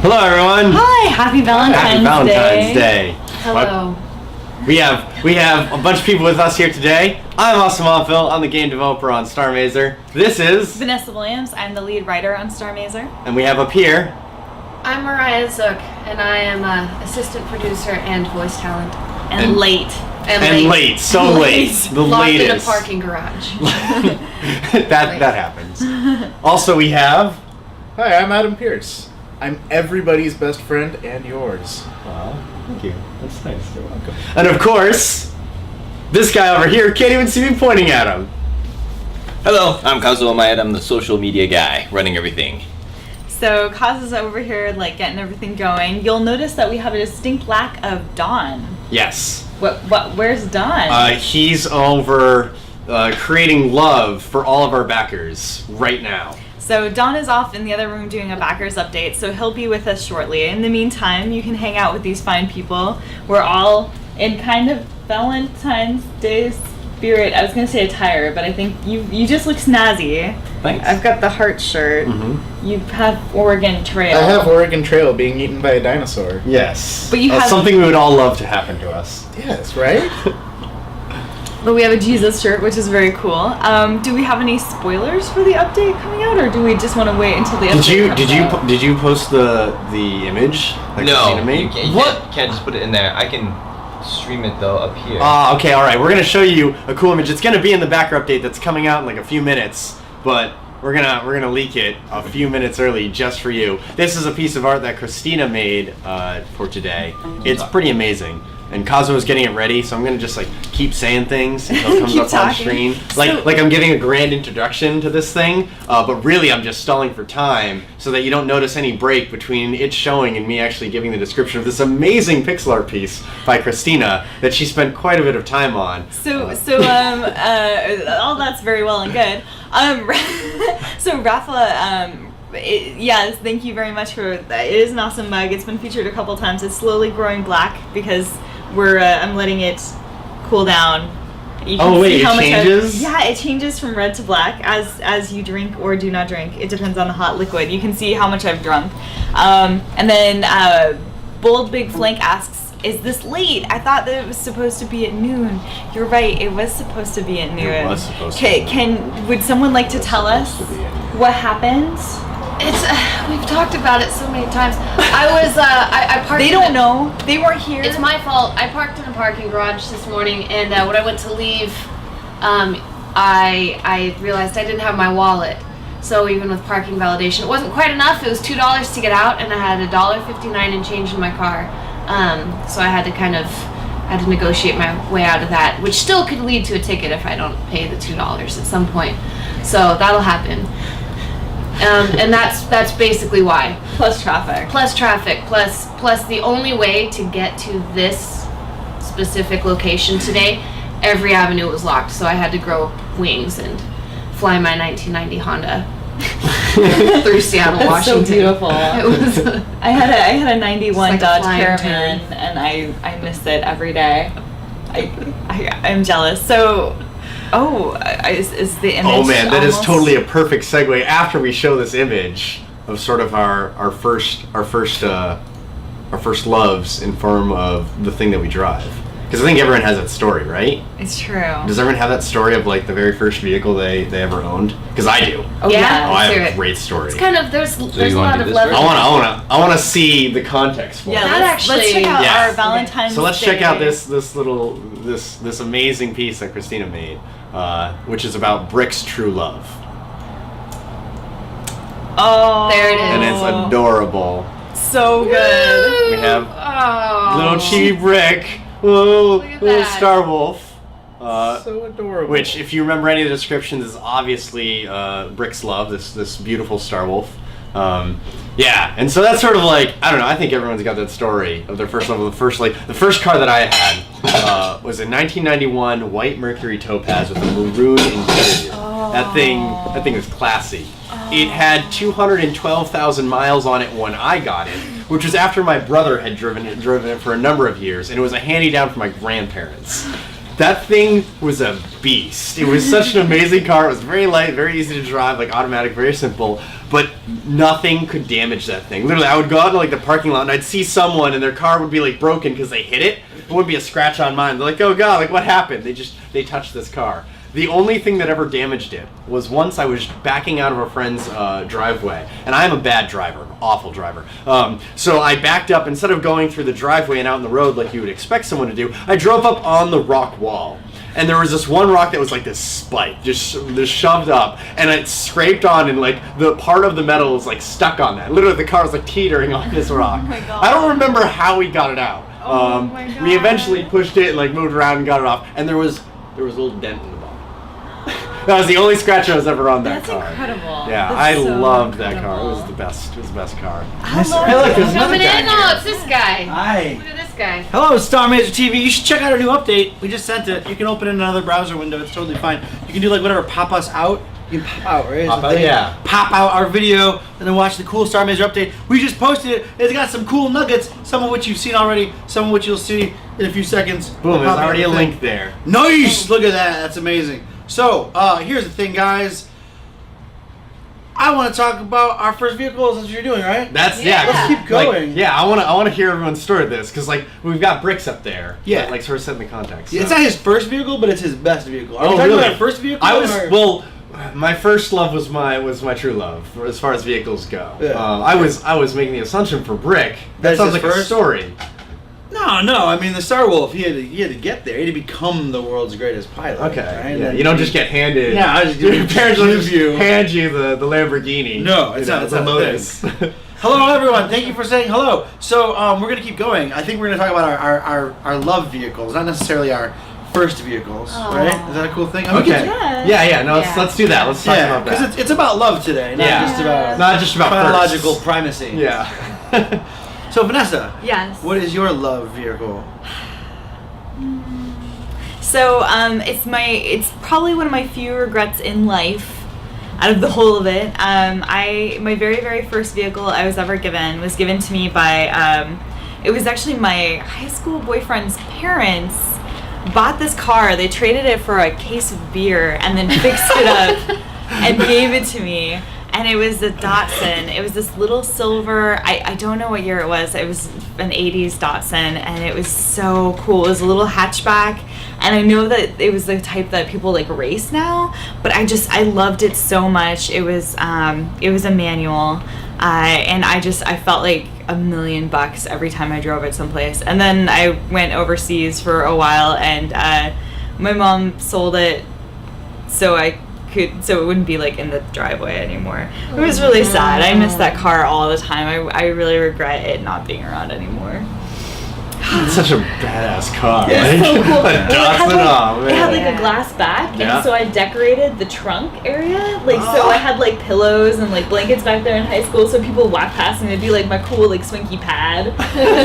Hello, everyone. Hi, happy Valentine's Day. Hello. We have a bunch of people with us here today. I'm awesomeness. I'm the game developer on Starr Mazer. This is Vanessa Williams. I'm the lead writer on Starr Mazer. And we have up here. I'm Mariah Zook, and I am assistant producer and voice talent. And late. So late. The Locked latest. in a parking garage. that happens. Also, we have. Hi, I'm Adam Pierce. I'm everybody's best friend and yours. Wow, thank you. That's nice. You're welcome. And of course, this guy over here can't even see me pointing at him. Hello, I'm Kazuo Maeda. I'm the social media guy running everything. So Kaz is over here getting everything going. You'll notice that we have a distinct lack of Don. Yes. Where's Don? He's over creating love for all of our backers right now. So Don is off in the other room doing a backers update, so he'll be with us shortly. In the meantime, you can hang out with these fine people. We're all in kind of Valentine's Day spirit. I was going to say attire, but I think you just look snazzy. Thanks. I've got the heart shirt. Mm-hmm. You have Oregon Trail. I have Oregon Trail being eaten by a dinosaur. Yes. But you have something we would all love to happen to us. Yes, right? But we have a Jesus shirt, which is very cool. Do we have any spoilers for the update coming out, or do we just want to wait until the update comes out? Did you post the image that Christina made? You can't just put it in there. I can stream it though up here. Okay, all right. We're gonna show you a cool image. It's gonna be in the backer update that's coming out in a few minutes, but we're gonna leak it a few minutes early just for you. This is a piece of art that Christina made for today. It's pretty amazing. And Kazuo is getting it ready, so I'm gonna just keep saying things until it comes up on screen. Like I'm giving a grand introduction to this thing, but really I'm just stalling for time so that you don't notice any break between it showing and me actually giving the description of this amazing pixel art piece by Christina that she spent quite a bit of time on. All that's very well and good. So Rafa, yes, thank you very much for that. It is an awesome mug. It's been featured a couple times. It's slowly growing black because I'm letting it cool down. You can see how it changes? it changes from red to black as you drink or do not drink. It depends on the hot liquid. You can see how much I've drunk. And then Bold Big Flank asks, is this late? I thought that it was supposed to be at noon. You're right, it was supposed to be at noon. It was supposed to be. Would someone like to tell us what happened? It's we've talked about it so many times. I parked. They don't know. They weren't here. It's my fault. I parked in a parking garage this morning, and when I went to leave, I realized I didn't have my wallet. So even with parking validation, it wasn't quite enough. It was $2 to get out, and I had $1.59 in change in my car. So I had to negotiate my way out of that, which still could lead to a ticket if I don't pay the $2 at some point. So that'll happen. And that's basically why. Plus traffic. Plus the only way to get to this specific location today, every avenue was locked, so I had to grow wings and fly my 1990 Honda through Seattle, Washington. So beautiful. It was. I had a 91 Dodge Caravan, turn. and I miss it every day. I'm jealous. So. Is the image? Oh man, that is totally a perfect segue. After we show this image of sort of our first loves in form of the thing that we drive, because I think everyone has that story, right? It's true. Does everyone have that story of the very first vehicle they ever owned? Because I do. Oh yeah. Oh, I have a great story. It's kind of there's a you wanna lot do of this level. I want to see the context for it. Let's check out our Valentine's. So let's Day. check out this amazing piece that Christina made, which is about Brick's true love. Oh, there it is. And it's adorable. So good. We have little chibi Brick, Look at little that. Star Wolf. So adorable. Which, if you remember any of the descriptions, is obviously Brick's love. This beautiful Star Wolf. And so that's sort of I don't know. I think everyone's got that story of their first love. The first car that I had was a 1991 white Mercury Topaz with a maroon interior. Oh. That thing was classy. It had 212,000 miles on it when I got it, which was after my brother had driven it for a number of years, and it was a hand-me-down from my grandparents. That thing was a beast. It was such an amazing car. It was very light, very easy to drive, like automatic, very simple. But nothing could damage that thing. Literally, I would go out into like the parking lot and I'd see someone and their car would be like broken because they hit it. It wouldn't be a scratch on mine. They're like, oh god, like what happened? They touched this car. The only thing that ever damaged it was once I was backing out of a friend's driveway, and I'm a bad driver, awful driver. So I backed up, instead of going through the driveway and out in the road like you would expect someone to do, I drove up on the rock wall. And there was this one rock that was like this spike, just shoved up, and it scraped on, and like the part of the metal was like stuck on that. Literally, the car was like teetering on this rock. Oh my God. I don't remember how we got it out. Oh my God. We eventually pushed it and like moved around and got it off, and there was a little dent in the bottom. That was the only scratch I was ever on that That's car. incredible. Yeah, That's I so loved that car. It was incredible. the best. It was the best car. Hello. Hey, look, there's another Coming guy in? here. Oh, it's this guy. Hi. Look at this guy. Hello, Starr Mazer TV. You should check out our new update. We just sent it. You can open it in another browser window. It's totally fine. You can do like whatever, pop us out. You can pop out, right? Pop out, Something. yeah. Pop out our video and then watch the cool Starr Mazer update. We just posted it. It's got some cool nuggets, some of which you've seen already, some of which you'll see in a few seconds. Boom, there's Pop out already a the thing. link there. Nice! Look at that. That's amazing. So, here's the thing, guys. I want to talk about our first vehicles. That's what you're doing, right? That's Yeah. yeah. 'cause, Let's keep going. Like, yeah, I want to hear everyone's story of this because like we've got bricks up there. Yeah. that, like sort of setting the context. It's so. not his first vehicle, but it's his best vehicle. Are we Oh, talking really? about our first vehicle? I was or- well. My first love was my true love as far as vehicles go. Yeah. I was making the assumption for brick. That That's sounds his like a first? story. No. I mean, the Star Wolf. He had to get there. He had to become the world's greatest pilot. Okay. right? Yeah, And you don't just get handed. No, I just your parents don't just you. hand you the Lamborghini. No, it's You know, not. It's the not Lotus. Hello, everyone. Thank you for saying hello. So we're gonna keep going. I think we're gonna talk about our love vehicles, not necessarily our first vehicles, Aw. right? Is that a cool thing? I mean, Okay. Yeah. Yeah. No. Yeah. Let's do that. Let's talk Yeah, about that. because it's about love today, not Yeah. just about Not just about biological firsts. primacy. Yeah. So Vanessa, Yes. what is your love vehicle? So it's probably one of my few regrets in life out of the whole of it. My very first vehicle I was ever given was given to me by it was actually my high school boyfriend's parents bought this car. They traded it for a case of beer and then fixed it up and gave it to me. And it was a Datsun. It was this little silver, I don't know what year it was. It was an 80s Datsun, and it was so cool. It was a little hatchback, and I know that it was the type that people like race now, but I loved it so much. It was a manual, and I felt like $1,000,000 every time I drove it someplace. And then I went overseas for a while, and my mom sold it so it wouldn't be like in the driveway anymore. It was really sad. I miss that car all the time. I really regret it not being around anymore. It's such a badass car. It was so cool. A It had, Datsun, oh, it had man. like a glass back, Yeah. and so I decorated the trunk area. Like, so I had like pillows and like blankets back there in high school, so people would walk past and it'd be like my cool like swanky pad,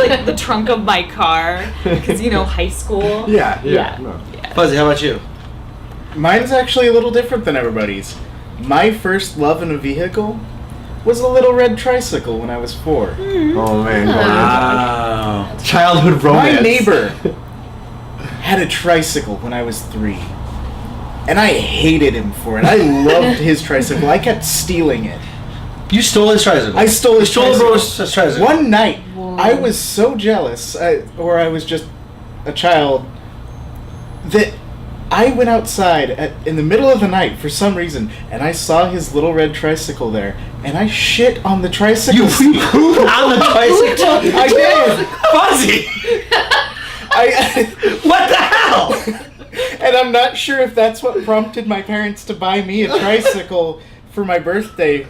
like the trunk of my car, because high school. Yeah. Yeah. No. Fuzzy, how about you? Mine's actually a little different than everybody's. My first love in a vehicle was a little red tricycle when I was 4. Oh man. Wow. Childhood romance. My neighbor had a tricycle when I was 3. And I hated him for it. I loved his tricycle. I kept stealing it. You stole his tricycle. I stole his stole tricycle. bro's tricycle. One night, Whoa. I was so jealous, or I was just a child, that I went outside in the middle of the night for some reason, and I saw his little red tricycle there, and I shit on the tricycle. You pooped on the tricycle. I did. Fuzzy. What the hell? And I'm not sure if that's what prompted my parents to buy me a tricycle for my birthday,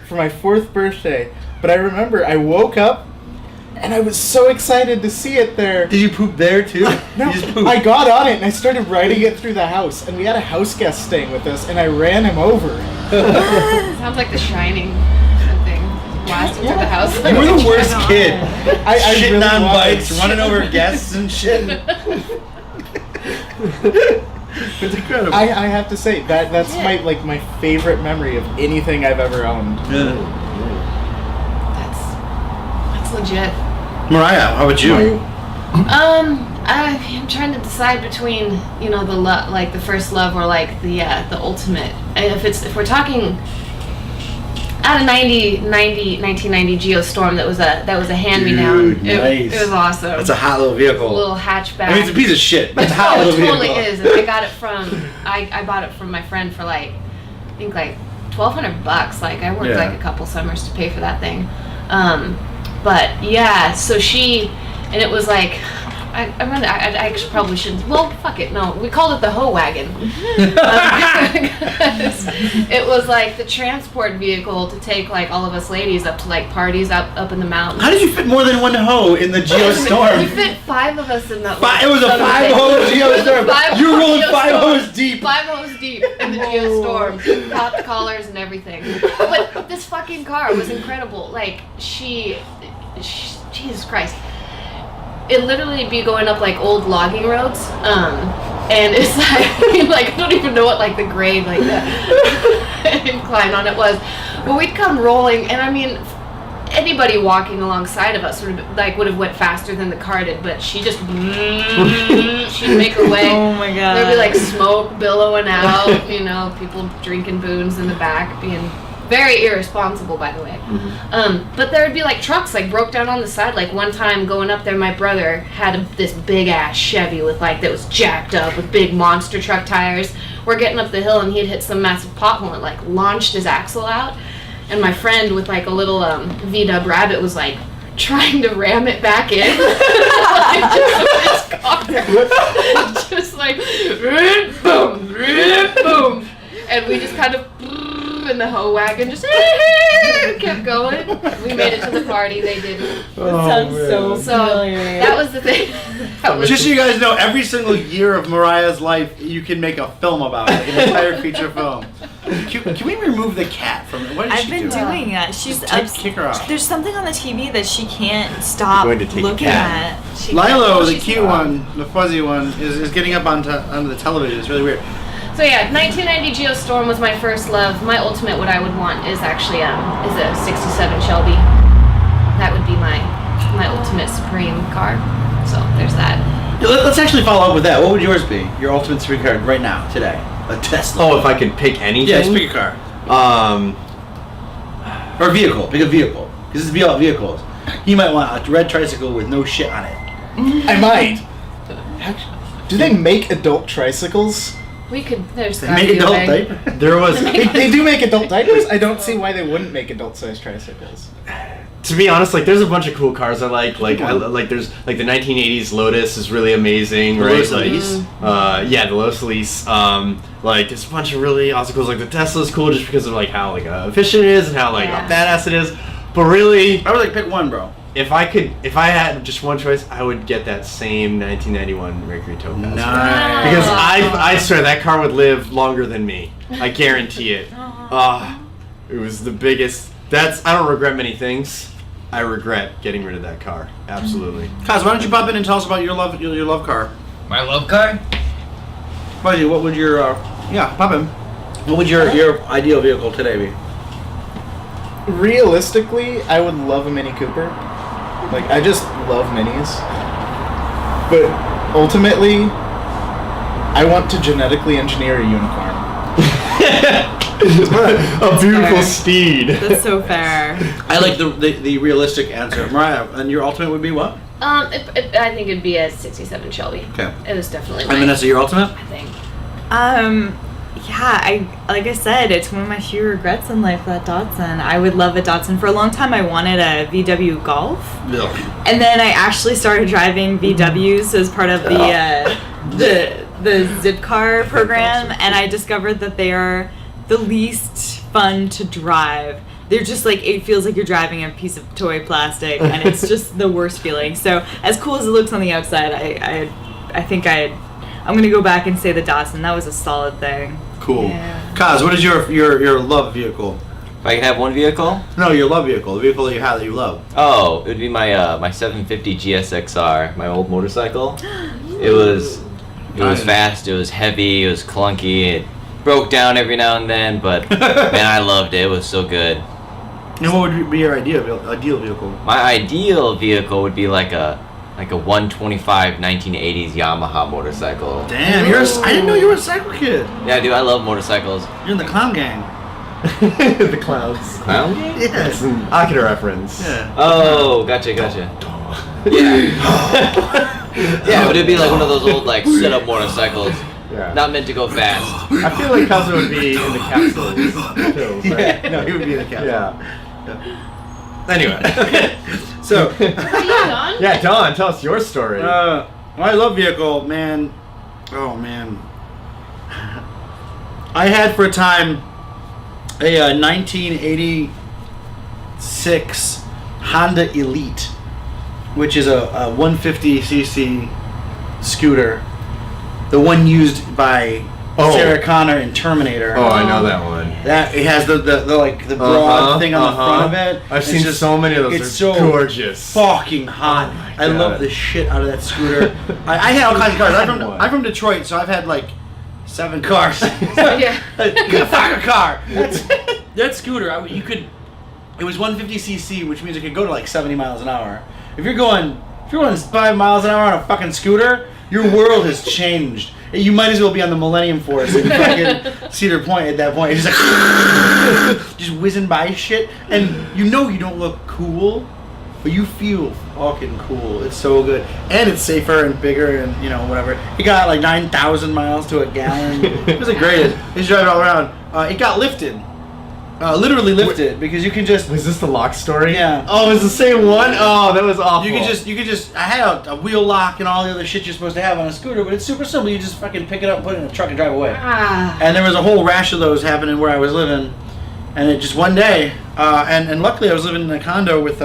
for my 4th birthday. But I remember I woke up, and I was so excited to see it there. Did you poop there too? No, You just pooped. I got on it and I started riding it through the house, and we had a house guest staying with us, and I ran him over. Sounds like The Shining. Something. Blast into the house. You were the worst kid. I Shitting really on was. bikes, running over guests and shit. It's incredible. I have to say that's my favorite memory of anything I've ever owned. That's legit. Mariah, how about you? I'm trying to decide between, you know, the first love or like the ultimate. If we're talking out of 1990 Geostorm, that was a hand-me-down. Nice. It was awesome. It's a hot little vehicle. A little hatchback. I mean, it's a piece of shit, but it's a hot Oh, it little totally vehicle. is. And I got it from I bought it from my friend for like I think like $1,200. Like I worked like a couple summers to pay for that thing. But yeah, so and it was like I actually probably shouldn't. Well, fuck it. No, we called it the hoe wagon. It was like the transport vehicle to take like all of us ladies up to like parties up in the mountains. How did you fit more than one hoe in the We Geostorm? fit 5 of us in that. It was a 5-hoe Geostorm. You were rolling 5 hoes deep. 5 hoes deep in the Geostorm. Popped collars and everything. But this fucking car was incredible. Like she Jesus Christ. It literally be going up like old logging roads, and it's like I don't even know what like the grade like the incline on it was, but we'd come rolling, and I mean anybody walking alongside of us would have went faster than the car did, but she just she'd make her way. Oh my god. There'd be like smoke billowing out, you know, people drinking booze in the back, being very irresponsible, by the way. But there would be like trucks like broke down on the side. Like one time going up there, my brother had this big ass Chevy with like that was jacked up with big monster truck tires. We're getting up the hill and he'd hit some massive pothole and like launched his axle out. And my friend with like a little V-dub Rabbit was like trying to ram it back in. Just like boom, boom, and we just kind of in the hoe wagon just kept going. We made it to the party. They didn't. Sounds so familiar. That was the thing. Just so you guys know, every single year of Mariah's life, you can make a film about it, an entire feature film. Can we remove the cat from it? What is I've she been doing it. She's kick her out. There's something on the TV that she can't stop Going to take a looking cat. at. She Lilo, can't- the she's- cute one, the fuzzy one, is getting up onto the television. It's really weird. So yeah, 1990 Geostorm was my first love. My ultimate, what I would want is actually is a '67 Shelby. That would be my ultimate supreme car. So there's that. Let's actually follow up with that. What would yours be? Your ultimate supreme car right now, today? A Tesla. Oh, if I could pick anything? Yeah, just pick a car. Or a vehicle. Pick a vehicle. Because this is all vehicles. You might want a red tricycle with no shit on it. I might. Do they make adult tricycles? We could. There's They make adult diaper. There was, They do make adult diapers. I don't see why they wouldn't make adult-sized tricycles. to be honest, like there's a bunch of cool cars I like. Like there's like the 1980s Lotus is really amazing, right? Lotus Like, Elise? yeah, the Lotus Elise. Like there's a bunch of really awesome cars. Like the Tesla's cool just because of like how like efficient it is and how like Yeah. badass it is. But really, I would like pick one, bro. if I had just one choice, I would get that same 1991 Mercury Topaz. Nice. Because I swear that car would live longer than me. I guarantee it. It was the biggest. I don't regret many things. I regret getting rid of that car. Absolutely. Kaz, why don't you pop in and tell us about your love car? My love car? Buddy, what would your pop in. What would your ideal vehicle today be? Realistically, I would love a Mini Cooper. Like, I just love minis. But ultimately, I want to genetically engineer a unicorn. A beautiful steed. That's so fair. I like the realistic answer. Mariah, and your ultimate would be what? I think it'd be a '67 Shelby. Okay. It was definitely. And Vanessa, your ultimate? I think. Yeah, like I said, it's one of my few regrets in life, that Datsun. I would love a Datsun. For a long time, I wanted a VW Golf. Bill. And then I actually started driving VWs as part of the Zipcar program, and I discovered that they are the least fun to drive. They're just like, it feels like you're driving a piece of toy plastic, and it's just the worst feeling. So as cool as it looks on the outside, I think I'm gonna go back and say the Datsun. That was a solid thing. Cool. Yeah. Kaz, what is your love vehicle? If I could have one vehicle? No, your love vehicle. The vehicle that you have that you love. Oh, it would be my 750 GSXR, my old motorcycle. It was fast, it was heavy, it was clunky, it broke down every now and then, but man, I loved it. It was so good. And what would be your ideal vehicle? My ideal vehicle would be like a like a 125 1980s Yamaha motorcycle. Damn, I didn't know you were a cycle kid. Yeah, dude, I love motorcycles. You're in the clown gang. The clowns. Clown? Yes. That's an Akira reference. Yeah. Oh, gotcha. Yeah. Yeah, but it'd be like one of those old like sit-up motorcycles, Yeah. not meant to go fast. I feel like Kazu would be in the capsules too. Right? Yeah. No, he would be in the capsule. Yeah. Anyway. So. Are you done? Yeah, Don, tell us your story. My love vehicle, man. Oh man. I had for a time a 1986 Honda Elite, which is a 150cc scooter, the one used by Sarah Connor in Terminator. Oh, I know that one. That it has the broad thing on the front of it. I've It's seen just- so many of those. It's They're so gorgeous. fucking hot. Oh my I love God. the shit out of that scooter. I had all kinds of cars. I'm from Detroit, so I've had like 7 cars. Yeah. Good fucking car. That scooter, it was 150cc, which means it could go to like 70 miles an hour. If you're going 5 miles an hour on a fucking scooter, your world has changed. You might as well be on the Millennium Force in fucking Cedar Point at that point. It's just like just whizzing by shit, and you don't look cool, but you feel fucking cool. It's so good, and it's safer and bigger, and whatever. It got like 9,000 miles to a gallon. It was the greatest. You just drive it all around. It got lifted. Literally lifted, because you can just. Was this the lock story? Yeah. Oh, it was the same one? Oh, that was awful. You could just. I had a wheel lock and all the other shit you're supposed to have on a scooter, but it's super simple. You just fucking pick it up, put it in a truck, and drive away. Ah. And there was a whole rash of those happening where I was living, and it just one day, and luckily I was living in a condo with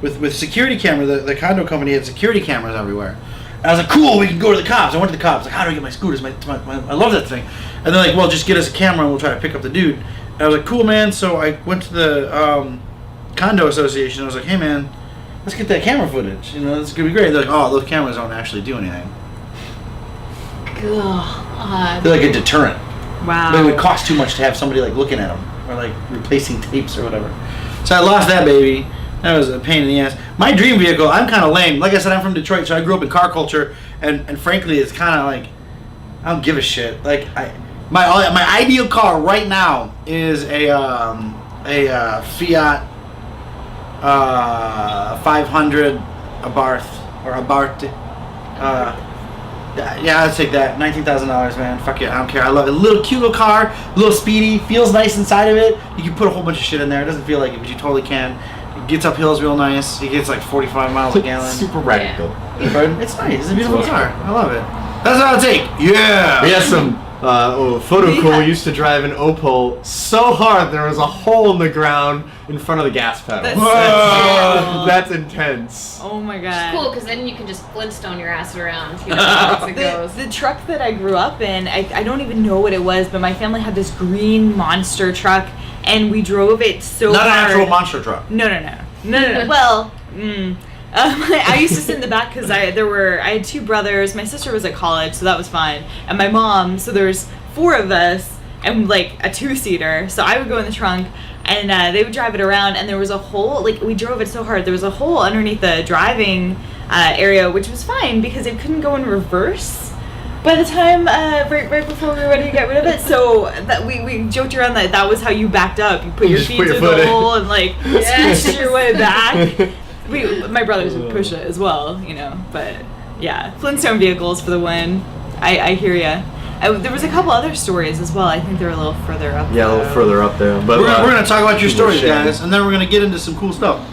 with security camera. The condo company had security cameras everywhere. And I was like, cool, we can go to the cops. I went to the cops. Like, how do I get my scooters? I love that thing. And they're like, well, just get us a camera and we'll try to pick up the dude. And I was like, cool, man. So I went to the condo association. I was like, hey, man, let's get that camera footage. This is going to be great. They're like, oh, those cameras don't actually do anything. God. They're like a deterrent. Wow. But it would cost too much to have somebody like looking at them or like replacing tapes or whatever. So I lost that baby. That was a pain in the ass. My dream vehicle, I'm kind of lame. Like I said, I'm from Detroit, so I grew up in car culture, and frankly, it's kind of like I don't give a shit. Like my ideal car right now is a Fiat 500 Abarth or Abarth. Yeah, I'd take that. $19,000, man. Fuck it, I don't care. I love it. A little cute little car, a little speedy, feels nice inside of it. You can put a whole bunch of shit in there. It doesn't feel like it, but you totally can. It gets up hills real nice. It gets like 45 miles a gallon. Super radical. Pardon? It's nice. It's a beautiful car. I love it. That's what I'll take. Yeah. We had some photo cool used to drive an Opel so hard there was a hole in the ground in front of the gas pedal. That's intense. Oh my god. Cool, because then you can just Flintstone your ass around. As it goes. The truck that I grew up in, I don't even know what it was, but my family had this green monster truck, and we drove it so Not hard. an actual monster truck. No. Well, I used to sit in the back because I had 2 brothers. My sister was at college, so that was fine, and my mom. So there's 4 of us, and like a 2-seater. So I would go in the trunk, and they would drive it around. And there was a hole. Like we drove it so hard, there was a hole underneath the driving area, which was fine because it couldn't go in reverse. By the time, right before we were ready to get rid of it, so that we joked around that was how you backed up. You put your feet through the hole and like squished your way back. My brothers would push it as well, but yeah, Flintstone vehicles for the win. I hear ya. There was a couple other stories as well. I think they're a little further up. Yeah, a little further up there. But We're gonna talk about your stories, shit. guys, and then we're gonna get into some cool stuff.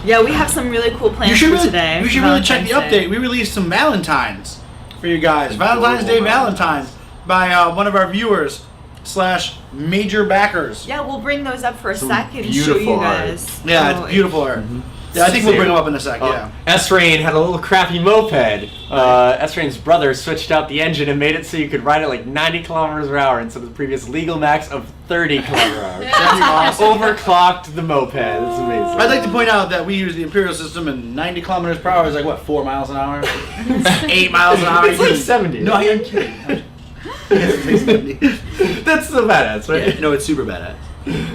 Yeah, we have some really cool plans for today. You should really check the update. We released some Valentines for you guys. Valentine's Day Valentines by one of our viewers / major backers. Yeah, we'll bring those up for a Some sec and show beautiful you art. guys. Yeah, Oh, it's beautiful art. Yeah, I think we'll bring them up in a sec. Yeah. S-Rain had a little crappy moped. S-Rain's brother switched out the engine and made it so you could ride it like 90 kilometers per hour instead of the previous legal max of 30 kilometers per hour. That's awesome. Overclocked the moped. It's amazing. I'd like to point out that we use the Imperial system, and 90 kilometers per hour is like, what, 4 miles an hour? 8 miles an hour? It's like 70. No, I'm kidding. Yes, it's like 70. That's the badass, right? Yeah, no, it's super badass.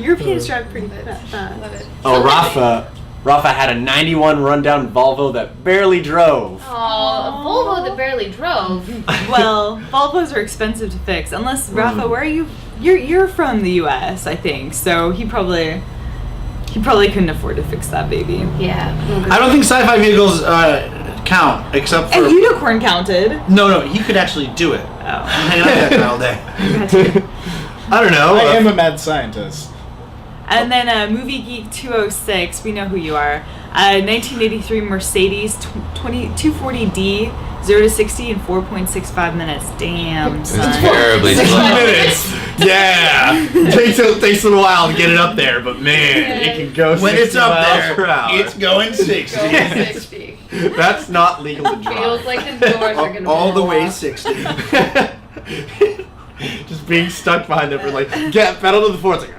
Europeans drive pretty fast. Love it. Oh, Rafa. Rafa had a 91 rundown Volvo that barely drove. Oh, a Volvo that barely drove. Well, Volvos are expensive to fix. Unless, Rafa, where are you? You're from the U.S., I think. So he probably couldn't afford to fix that baby. Yeah. I don't think sci-fi vehicles count, except for... And unicorn counted. No, he could actually do it. Oh. Hanging out that guy all day. I don't know. I am a mad scientist. And then Movie Geek 206, we know who you are. 1983 Mercedes 240D, 0 to 60 in 4.65 minutes. Damn, It's son. terribly 60 slow. minutes. Yeah. takes a little while to get it up there, but man, it can go 60 When it's up miles there, per hour. it's going 60. Going 60. That's not legal to drive. Feels like the doors are gonna All the blow way off. 60. Just being stuck behind them for like, get pedal to the floor. It's like,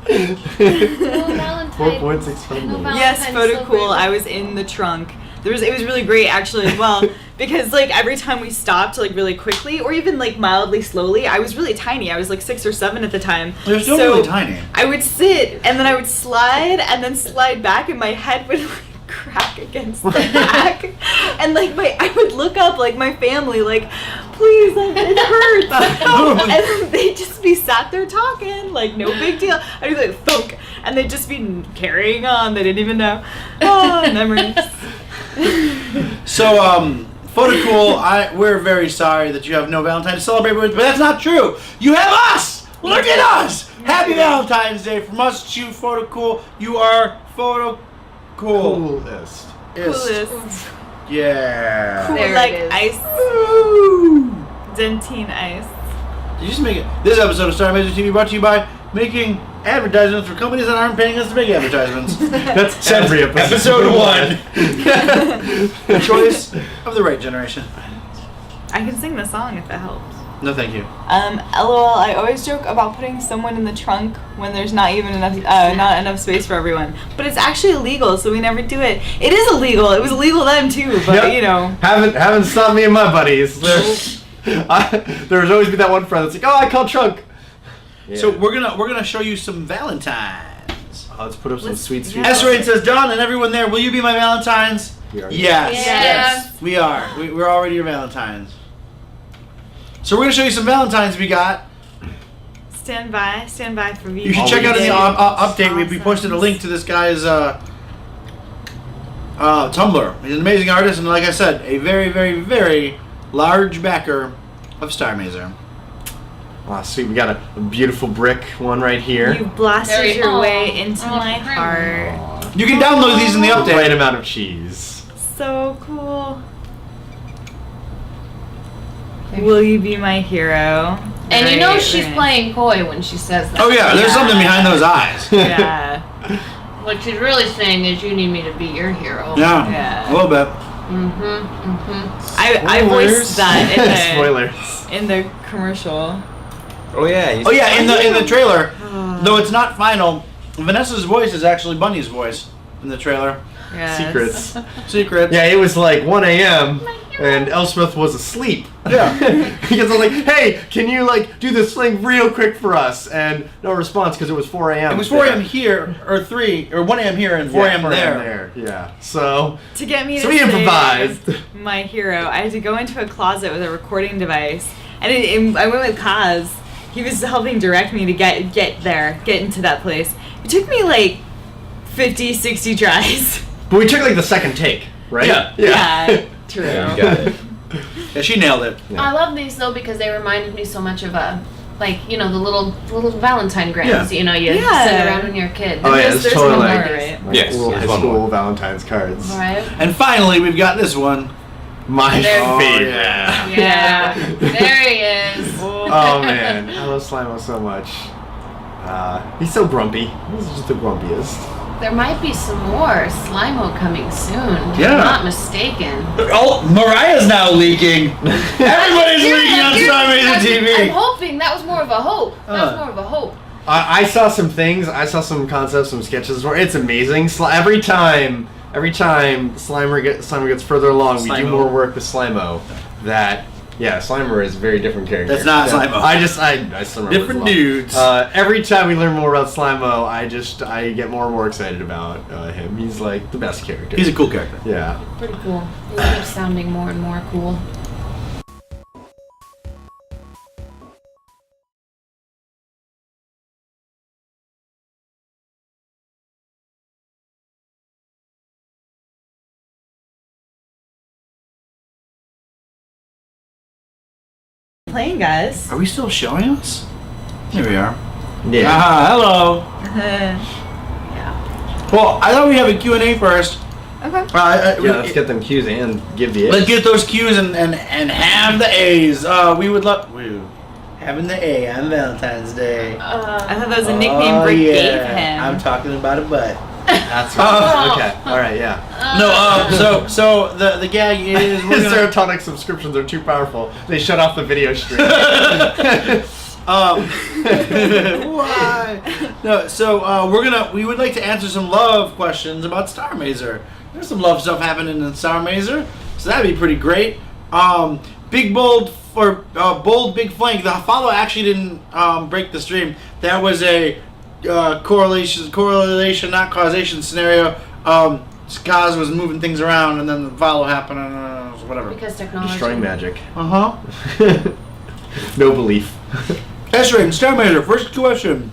No Valentine. 4.65 No minutes. Yes, Valentine's photo so cool. great. I was in the trunk. It was really great actually as well because like every time we stopped like really quickly or even like mildly slowly, I was really tiny. I was like 6 or 7 at the time. They're still So really tiny. I would sit and then I would slide and then slide back and my head would like crack against the back and like I would look up like my family like please it hurts and then they'd just be sat there talking like no big deal. I'd be like thunk and they'd just be carrying on. They didn't even know. Oh, memories. So, photo cool, we're very sorry that you have no Valentine to celebrate with, but that's not true. You have us! Look at us! Happy Valentine's Day from us to photo cool. You are photo cool. Coolest. Coolest. Yeah. Cool There it like is. ice. Woo! Dentine ice. Did you just make it? This episode of Starr Mazer TV brought to you by making advertisements for companies that aren't paying us to make advertisements. That's every episode. Episode 1. The choice of the right generation. I can sing the song if it helps. No, thank you. LOL, I always joke about putting someone in the trunk when there's not even enough, not enough space for everyone. But it's actually illegal, so we never do it. It is illegal. It was illegal then too, but Yep. you know. Haven't stopped me and my buddies. There's always be that one friend that's like, oh, I called trunk. Yeah. So we're gonna show you some Valentines. Let's put up some Let's- sweet yeah. Esrain says, Don and everyone there, will you be my Valentines? We are. Yes. Yes. We are. We're already your Valentines. So we're gonna show you some Valentines we got. Stand by for me. You should check out in the update. We posted a link to this guy's Tumblr. He's an amazing artist, and like I said, a very, very, very large backer of Starr Mazer. Ah, sweet. We got a beautiful brick one right here. You blasted Very- your Aw. way into Aw, my pretty. heart. You can download these in the The right update. amount of cheese. So cool. Will you be my hero? And you know Right, she's right. playing coy when she says that. Oh yeah, there's something behind those eyes. Yeah. What she's really saying is you need me to be your hero. Yeah, Yeah. a little bit. I voiced that Spoilers. in the commercial. Oh yeah. Oh yeah, in the trailer, though it's not final. Vanessa's voice is actually Bunny's voice in the trailer. Yes. Secrets. Secret. Yeah, it was like 1 a.m. and Elspeth was asleep. Yeah. Because I was like, hey, can you like do this thing real quick for us? And no response because it was 4 a.m. It was 4 a.m. here, or 1 a.m. here, and 4 a.m. there. Yeah. So To get me to So we say improvised. my hero, I had to go into a closet with a recording device, and I went with Kaz. He was helping direct me to get into that place. It took me like 50, 60 tries. but we took like the second take, right? Yeah. Yeah, true. Yeah, you got it. Yeah, she nailed it. I love these though because they reminded me so much of the little Valentine grams. Yeah. You know, you Yeah. send around when you're a kid. Oh, yeah, There's it's one totally more, like right? Yes, Cool there's high one school more. Valentine's cards. Right. And finally, we've got this one. My There- favorite. Yeah. There he is. Oh man, I love Slimo so much. He's so grumpy. He's just the grumpiest. There might be some more Slimo coming soon. If Yeah. I'm not mistaken. Oh, Mariah's now leaking. Everybody's leaking on Starr Mazer I'm TV. hoping that was more of a hope. That was more of a hope. I saw some things. I saw some concepts, some sketches where it's amazing. Every time Slimo gets further along, we do Slimo. more work with Slimo. That Yeah, Slimer is a very different character. That's not Yeah. Slimo. I Slimer Different was a lot. dudes. Every time we learn more about Slimo, I get more and more excited about him. He's like the best character. He's a cool character. Yeah. Pretty cool. He keeps sounding more and more cool. Playing, guys. Are we still showing us? Here we are. Yeah. Hello. Yeah. Well, I thought we'd have a Q&A first. Okay. Yeah, let's get them cues and give the Let's get those Q's and have the A's. We would love having the A on Valentine's Day. I thought that was a nickname Rick gave him. I'm talking about a butt. That's right. Okay. All right. Yeah. No. So the gag is we're gonna, Serotonin subscriptions are too powerful. They shut off the video stream. Why? No. So we would like to answer some love questions about Starr Mazer. There's some love stuff happening in Starr Mazer, so that'd be pretty great. Big bold or bold big flank. The follow actually didn't break the stream. That was a correlation, not causation scenario. Skaz was moving things around, and then the follow happened, and whatever. Because technology. Destroying magic. Uh-huh. No belief. That's right. Starr Mazer, first question.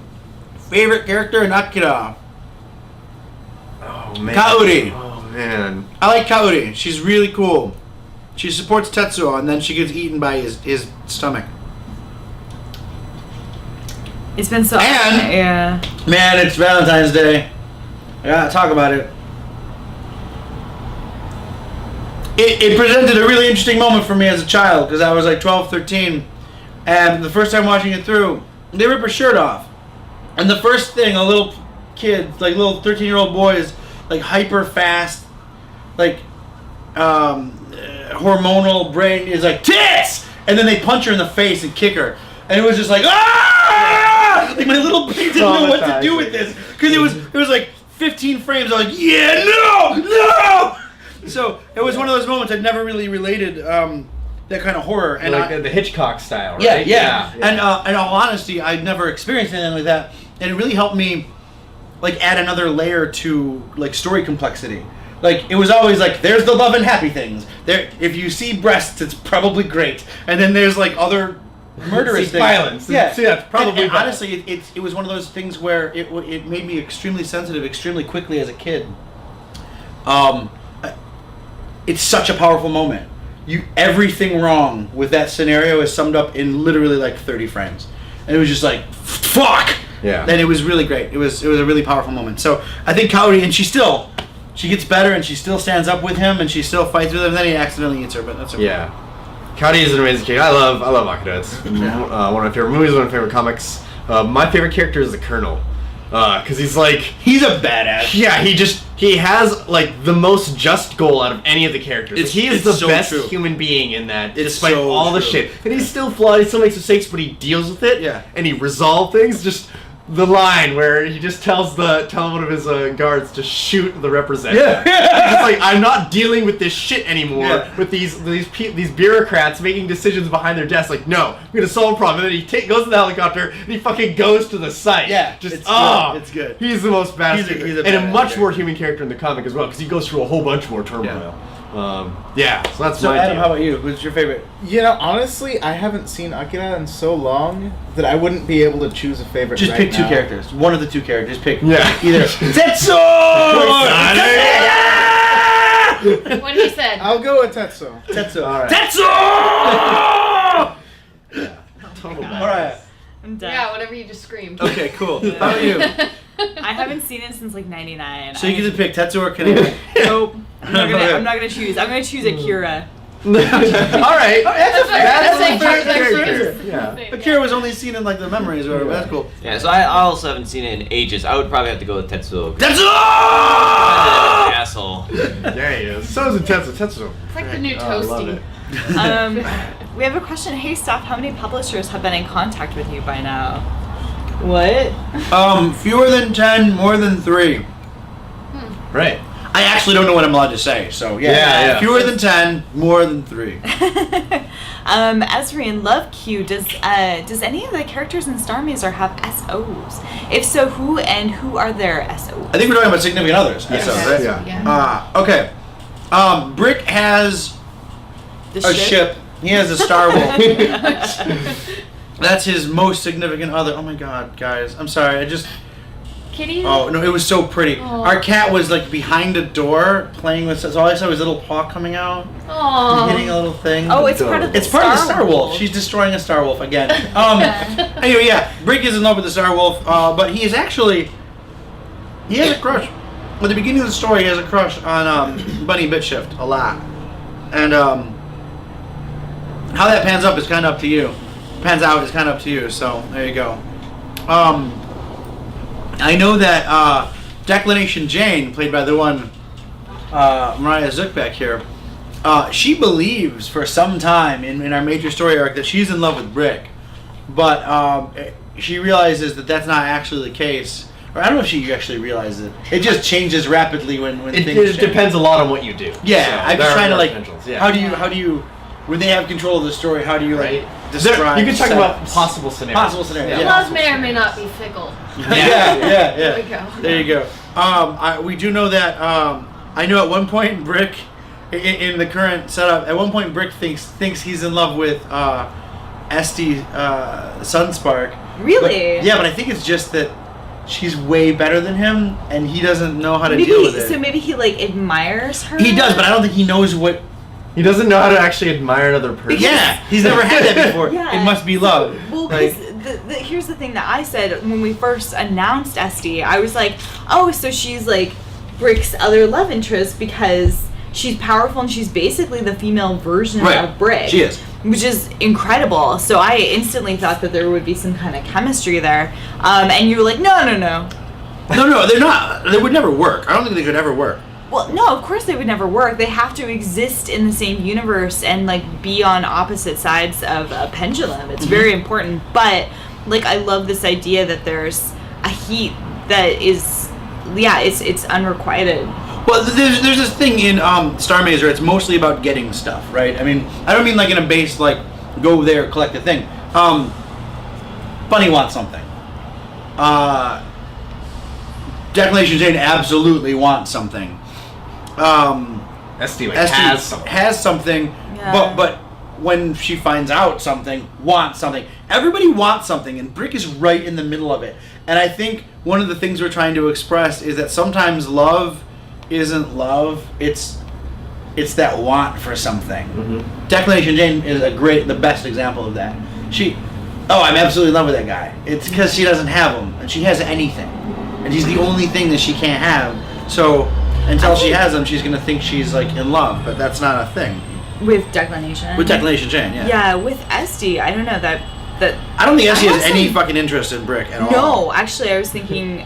Favorite character in Akira? Oh man. Kaori. Oh man. I like Kaori. She's really cool. She supports Tetsuo, and then she gets eaten by his stomach. It's been so. And- Yeah. Man, it's Valentine's Day. I gotta talk about it. It presented a really interesting moment for me as a child, because I was like 12, 13, and the first time watching it through, they rip her shirt off. And the first thing a little kid, like little 13-year-old boy is like hyper fast, like hormonal brain is like, tits! And then they punch her in the face and kick her. And it was just like, ah! Like my little brain didn't know what to do with this. Because it was like 15 frames. I was like, yeah, no! So it was one of those moments I'd never really related that kind of horror. And like the Hitchcock style, right? Yeah. And in all honesty, I'd never experienced anything like that. And it really helped me like add another layer to like story complexity. Like it was always like, there's the love and happy things. There, if you see breasts, it's probably great. And then there's like other murderous See things. violence. Yeah, See, that's probably and violence. honestly, it was one of those things where it made me extremely sensitive, extremely quickly as a kid. It's such a powerful moment. Everything wrong with that scenario is summed up in literally like 30 frames, and it was just like, fuck. Yeah. And it was really great. It was a really powerful moment. So I think Kaori, and she gets better, and she still stands up with him, and she still fights with him. Then he accidentally eats her, but that's okay. Yeah. Kaori is an amazing character. I love Akira. It's one of my favorite movies, one of my favorite comics. My favorite character is the Colonel. Because he's a badass. Yeah, he has like the most just goal out of any of the characters. He is the so best true. human being in that, It's despite so all the true. shit. And he's still flawed, he still makes mistakes, but he deals with it. Yeah. And he resolves things. Just the line where he just tells one of his guards to shoot the representative. Yeah. It's like, I'm not dealing with this shit anymore. Yeah. With these bureaucrats making decisions behind their desk. Like, no, I'm gonna solve a problem. And then he goes to the helicopter and he fucking goes to the site. Yeah, just it's good. It's good. He's the most badass. He's a and a badass much character. more human character in the comic as well, because he goes through a whole bunch more turmoil. So that's So my Adam, deal. how about you? What's your favorite? You know, honestly, I haven't seen Akira in so long that I wouldn't be able to choose a favorite. Just right pick two now. characters. One of the two characters. Pick. Yeah. Either Tetsuo. What he said. I'll go with Tetsuo. Tetsuo. All right. Tetsuo. Total All right. I'm done. Yeah, whatever you just screamed. Okay. Cool. How about you? I haven't seen it since like '99. So you get to pick Tetsuo or Kaneko. Nope. I'm not gonna choose. I'm gonna choose Akira. All right. That's a fair fair character. choice. Yeah. Akira was only seen in like the memories or whatever. That's cool. Yeah, so I also haven't seen it in ages. I would probably have to go with Tetsuo. Tetsuo. Asshole. There he is. So is Tetsuo. It's like the new Oh, I love toasty. it. We have a question. Hey, Steph, how many publishers have been in contact with you by now? What? Fewer than 10, more than 3. Right. I actually don't know what I'm allowed to say. So Yeah. fewer than 10, more than 3. Esri in Love Q, does any of the characters in Starr Mazer have SOs? If so, who are their SOs? I think we're talking about significant others. Yes. SOs, right? Yeah. Okay. Brick has The a ship. He has a Star Wolf. That's his most significant other. Oh my God, guys! I'm sorry. Kitty? Oh no, it was so pretty. Aw. Our cat was like behind a door playing with. So all I saw was his little paw coming out, Aww. hitting a little thing. Oh, it's part of the It's part of the Star Star Wolf. Wolf. She's destroying a Star Wolf again. Anyway, yeah, Brick is in love with the Star Wolf, but he has a crush. At the beginning of the story, he has a crush on Bunny Bitshift a lot, and how that pans out is kind of up to you. So there you go. I know that Declination Jane, played by the one Mariah Zuckbeck here, she believes for some time in our major story arc that she's in love with Brick, but she realizes that that's not actually the case. Or I don't know if she actually realizes it. It just changes rapidly when things It change. depends a lot on what you do. Yeah, So I'm there just are trying to like. potentials, yeah. How do you when they have control of the story? How do you like Right. describe? You can talk about setups? possible scenarios. Possible scenarios. Yeah. Love may or may not be fickle. Yeah. There we go. There you go. We do know that. I know at one point Brick, in the current setup, at one point Brick thinks he's in love with Esty Sunspark. Really? But I think it's just that she's way better than him, and he doesn't know how to deal with it. So maybe he like admires her. He does, but I don't think he knows what. He doesn't know how to actually admire another person. Yeah, he's never had that before. Yeah. It must be love. Well, Like- because here's the thing that I said when we first announced Esty. I was like, oh, so she's like Brick's other love interest because she's powerful and she's basically the female version Right. of Brick. She is. Which is incredible. So I instantly thought that there would be some kind of chemistry there. And you were like, no. No, they're not. They would never work. I don't think they could ever work. Well, no, of course they would never work. They have to exist in the same universe and like be on opposite sides of a pendulum. It's very important. But like I love this idea that there's a heat that is it's unrequited. Well, there's this thing in Starr Mazer. It's mostly about getting stuff, right? I mean, I don't mean like in a base like go there collect a thing. Bunny wants something. Declination Jane absolutely wants something. Esty Esty has something, Yeah. but when she finds out something, wants something. Everybody wants something, and Brick is right in the middle of it. And I think one of the things we're trying to express is that sometimes love isn't love; it's that want for something. Mm-hmm. Declination Jane is the best example of that. I'm absolutely in love with that guy. It's because she doesn't have him, and she has anything, and he's the only thing that she can't have. So until she has him, she's gonna think she's like in love, but that's not a thing. With Declination. With Declination Jane, yeah. Yeah, with Esty, I don't know that. I don't think Esty I has any also- fucking interest in Brick at all. No, actually, I was thinking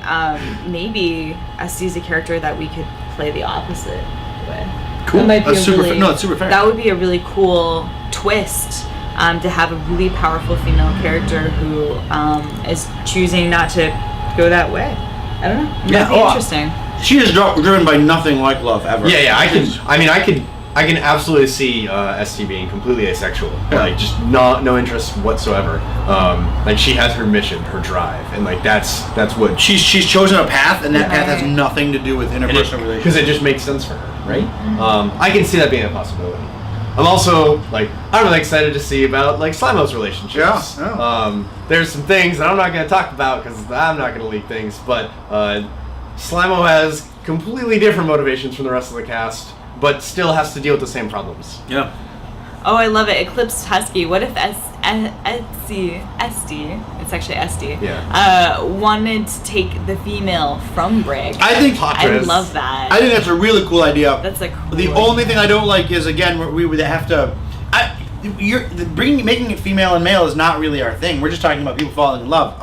maybe Esty's a character that we could play the opposite with. Cool. That might be That's a super really, no, it's super fair. That would be a really cool twist to have a really powerful female character who is choosing not to go that way. I don't know. It Yeah, might be interesting. She is driven by nothing like love ever. Yeah, I can absolutely see Esty being completely asexual. Yeah. Like just no interest whatsoever. Like she has her mission, her drive, and like that's what She's chosen a path, and that path has Right. nothing to do with interpersonal because relationships. it just makes sense for her, right? I can see that being a possibility. I'm also I'm really excited to see about like Slimo's relationships. Yeah. There's some things that I'm not going to talk about because I'm not going to leak things, but Slimo has completely different motivations from the rest of the cast, but still has to deal with the same problems. Yeah. Oh, I love it. Eclipsed Husky. What if Esty, it's actually Esty, wanted to take the female from Brick? I think I love that. I think that's a really cool idea. That's a cool The idea. only thing I don't like is again we would have to. Making it female and male is not really our thing. We're just talking about people falling in love.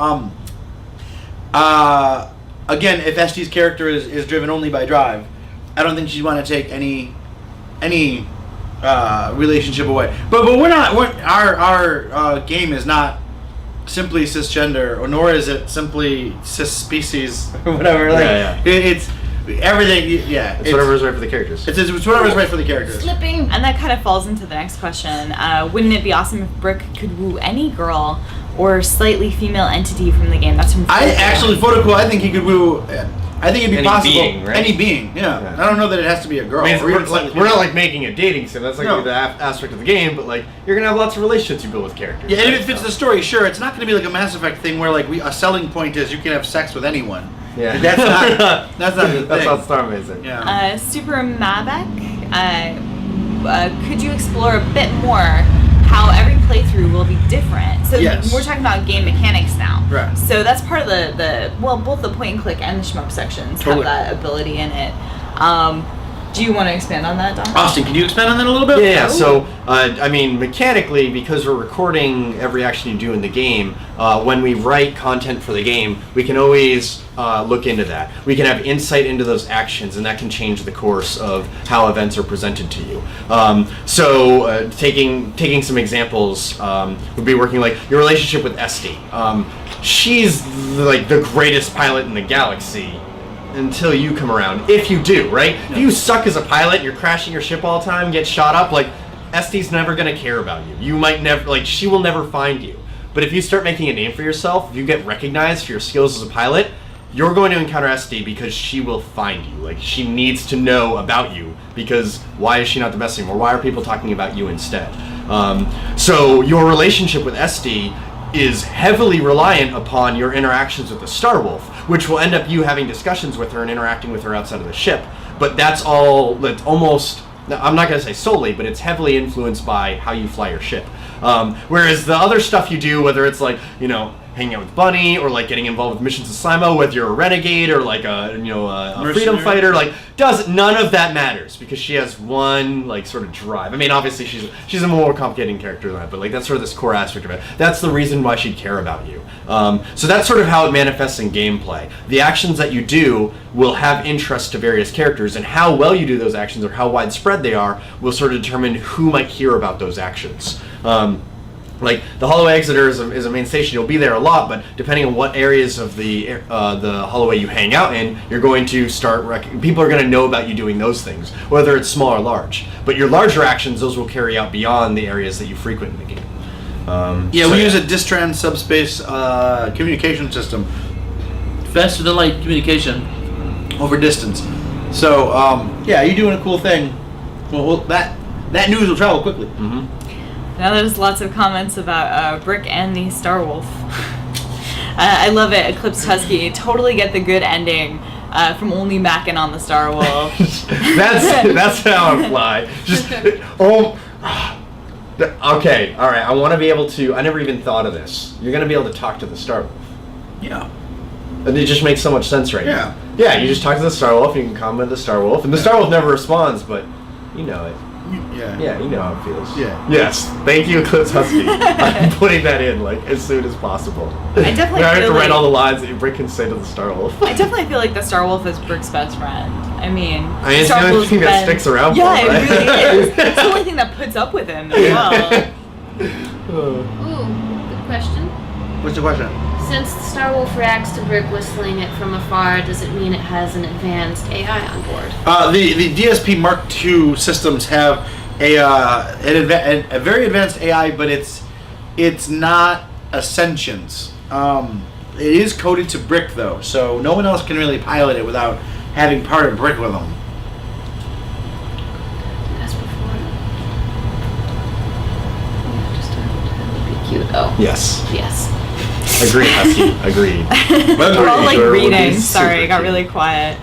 Again, if Esty's character is driven only by drive, I don't think she'd want to take any relationship away. But we're not. Our game is not simply cisgender, or nor is it simply cis species or whatever. Like Yeah. it's everything. Yeah, It's whatever's right for the characters. It's whatever's right for the characters. Slipping. And that kind of falls into the next question. Wouldn't it be awesome if Brick could woo any girl or slightly female entity from the game? That's from Photocool, I think he could woo. I think it'd be Any possible. being, right? Any being, yeah. I don't know that it has to be a girl. I mean, or we're, even slightly we're not female. like making a dating sim. That's like No. the aspect of the game, but like you're gonna have lots of relationships you build with characters. Yeah, and if right? it fits the story, sure. It's not going to be like a Mass Effect thing where like a selling point is you can have sex with anyone. Yeah, That's not. That's not the thing. That's not Starr Mazer. Yeah. Super Mabek, could you explore a bit more how every playthrough will be different? So Yes. we're talking about game mechanics now. Right. So that's part of both the point and click and the shmup sections Totally. have that ability in it. Do you want to expand on that, Don? Austin, can you expand on that a little bit? Yeah, so, I mean, mechanically, because we're recording every action you do in the game, when we write content for the game, we can always look into that. We can have insight into those actions, and that can change the course of how events are presented to you. Taking some examples would be working like your relationship with Esty. She's like the greatest pilot in the galaxy. Until you come around, if you do, right? If you suck as a pilot, you're crashing your ship all the time, get shot up, like, Esty's never gonna care about you. You might never, like, she will never find you. But if you start making a name for yourself, if you get recognized for your skills as a pilot, you're going to encounter Esty because she will find you. Like, she needs to know about you, because why is she not the best anymore? Why are people talking about you instead? So your relationship with Esty is heavily reliant upon your interactions with the Star Wolf, which will end up you having discussions with her and interacting with her outside of the ship. But that's almost, I'm not going to say solely, but it's heavily influenced by how you fly your ship. Whereas the other stuff you do, whether it's like, hanging out with Bunny, or like getting involved with missions to Simo, whether you're a renegade or like a freedom fighter, like none of that matters because she has one like sort of drive. I mean, obviously she's a more complicated character than that, but like that's sort of this core aspect of it. That's the reason why she'd care about you. So that's sort of how it manifests in gameplay. The actions that you do will have interest to various characters, and how well you do those actions or how widespread they are will sort of determine who might hear about those actions. Like the hallway exiter is a main station. You'll be there a lot, but depending on what areas of the hallway you hang out in, you're going to start. People are going to know about you doing those things, whether it's small or large. But your larger actions, those will carry out beyond the areas that you frequent in the game. We use a Distrans subspace communication system, faster than light communication over distance. So you're doing a cool thing. Well, that news will travel quickly. Mm-hmm. Now there's lots of comments about Brick and the Star Wolf. I love it. Eclipse Husky. Totally get the good ending from only macking on the Star Wolf. that's how I fly. Okay, all right. I want to be able to. I never even thought of this. You're going to be able to talk to the Star Wolf. Yeah. And it just makes so much sense right now. Yeah. Yeah, you just talk to the Star Wolf. You can comment the Star Wolf, and the Star Wolf never responds, but you know it. Yeah, you know how it feels. Yeah. Yes. Thank you, Eclipse Husky. I'm putting that in like as soon as possible. I definitely I have feel to write like- all the lines that Brick can say to the Star Wolf. I definitely feel like the Star Wolf is Brick's best friend. I mean, it's the Star only Wolf's thing that been- sticks around Yeah, for him, right? it really is. It's the only thing that puts up with him as well. Ooh, good question. What's the question? Since the Star Wolf reacts to Brick whistling it from afar, does it mean it has an advanced AI on board? The DSP Mark II systems have a very advanced AI, but it's not a sentience. It is coded to Brick though, so no one else can really pilot it without having part of Brick with them. As before. Yeah, just to be cute. Oh. Yes. Yes. Agreed, Husky. Agreed. We're all like Sure, would be reading. super Sorry, it got cute. really quiet.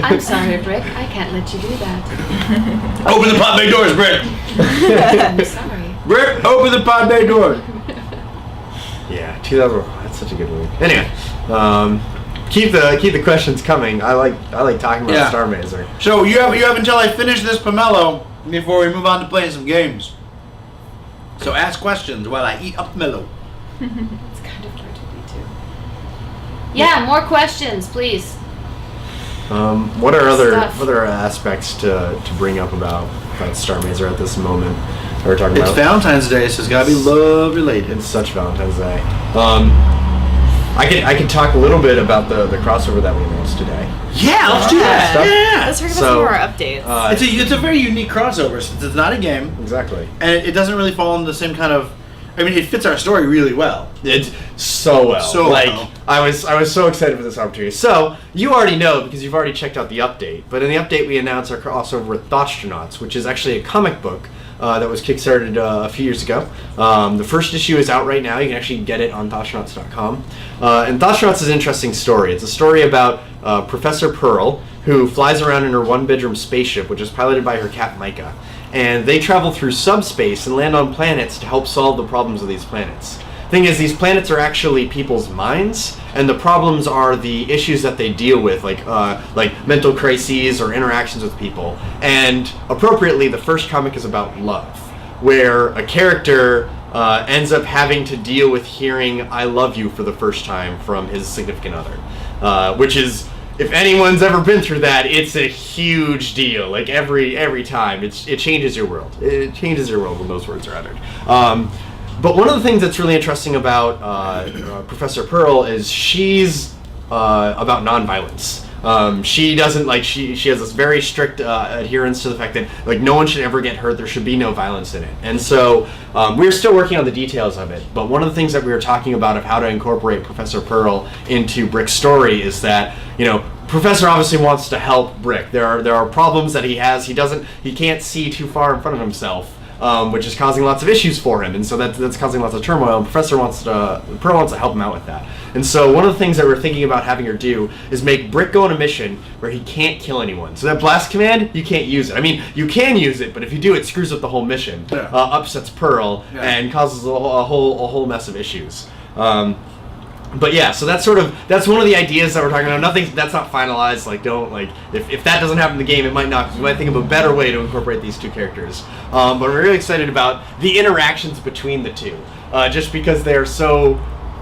I'm sorry, Brick. I can't let you do that. Open the pod bay doors, Brick. I'm sorry. Brick, open the pod bay doors. Yeah, 2000. That's such a good movie. Anyway, keep the questions coming. I like talking about Yeah. Starr Mazer. So you have until I finish this pomelo before we move on to playing some games. So ask questions while I eat up mellow. It's kind of hard to be too. Yeah, more questions, please. What are other Stuff. aspects to bring up about Starr Mazer at this moment? That we're talking It's about. Valentine's Day, so it's gotta be love related. It's such Valentine's Day. I can talk a little bit about the crossover that we announced today. Yeah, let's do that. Stuff. Yeah. Let's talk about So, some more updates. It's a very unique crossover since it's not a game, Exactly. and it doesn't really fall into the same kind of. I mean, it fits our story really well. It's so well. So like well. I was so excited for this opportunity. So you already know because you've already checked out the update. But in the update, we announced our crossover with Thoughtronauts, which is actually a comic book that was kickstarted a few years ago. The first issue is out right now. You can actually get it on Thoughtronauts.com. And Thoughtronauts is an interesting story. It's a story about Professor Pearl, who flies around in her one-bedroom spaceship, which is piloted by her cat Micah. And they travel through subspace and land on planets to help solve the problems of these planets. Thing is, these planets are actually people's minds, and the problems are the issues that they deal with, like mental crises or interactions with people. And appropriately, the first comic is about love, where a character ends up having to deal with hearing "I love you" for the first time from his significant other, which is, if anyone's ever been through that, it's a huge deal. Like every time, it changes your world. It changes your world when those words are uttered. But one of the things that's really interesting about Professor Pearl is she's about nonviolence. She doesn't she has this very strict adherence to the fact that like no one should ever get hurt. There should be no violence in it. And so we're still working on the details of it. But one of the things that we were talking about of how to incorporate Professor Pearl into Brick's story is that Professor obviously wants to help Brick. There are problems that he has. He can't see too far in front of himself. Which is causing lots of issues for him, and so that's causing lots of turmoil. And Pearl wants to help him out with that. And so one of the things that we're thinking about having her do is make Brick go on a mission where he can't kill anyone. So that blast command, you can't use it. I mean, you can use it, but if you do, it screws up the whole mission, upsets Pearl, and causes a whole mess of issues. But yeah, so that's one of the ideas that we're talking about. That's not finalized. If that doesn't happen in the game, it might not, because we might think of a better way to incorporate these two characters. But we're really excited about the interactions between the two, just because they are so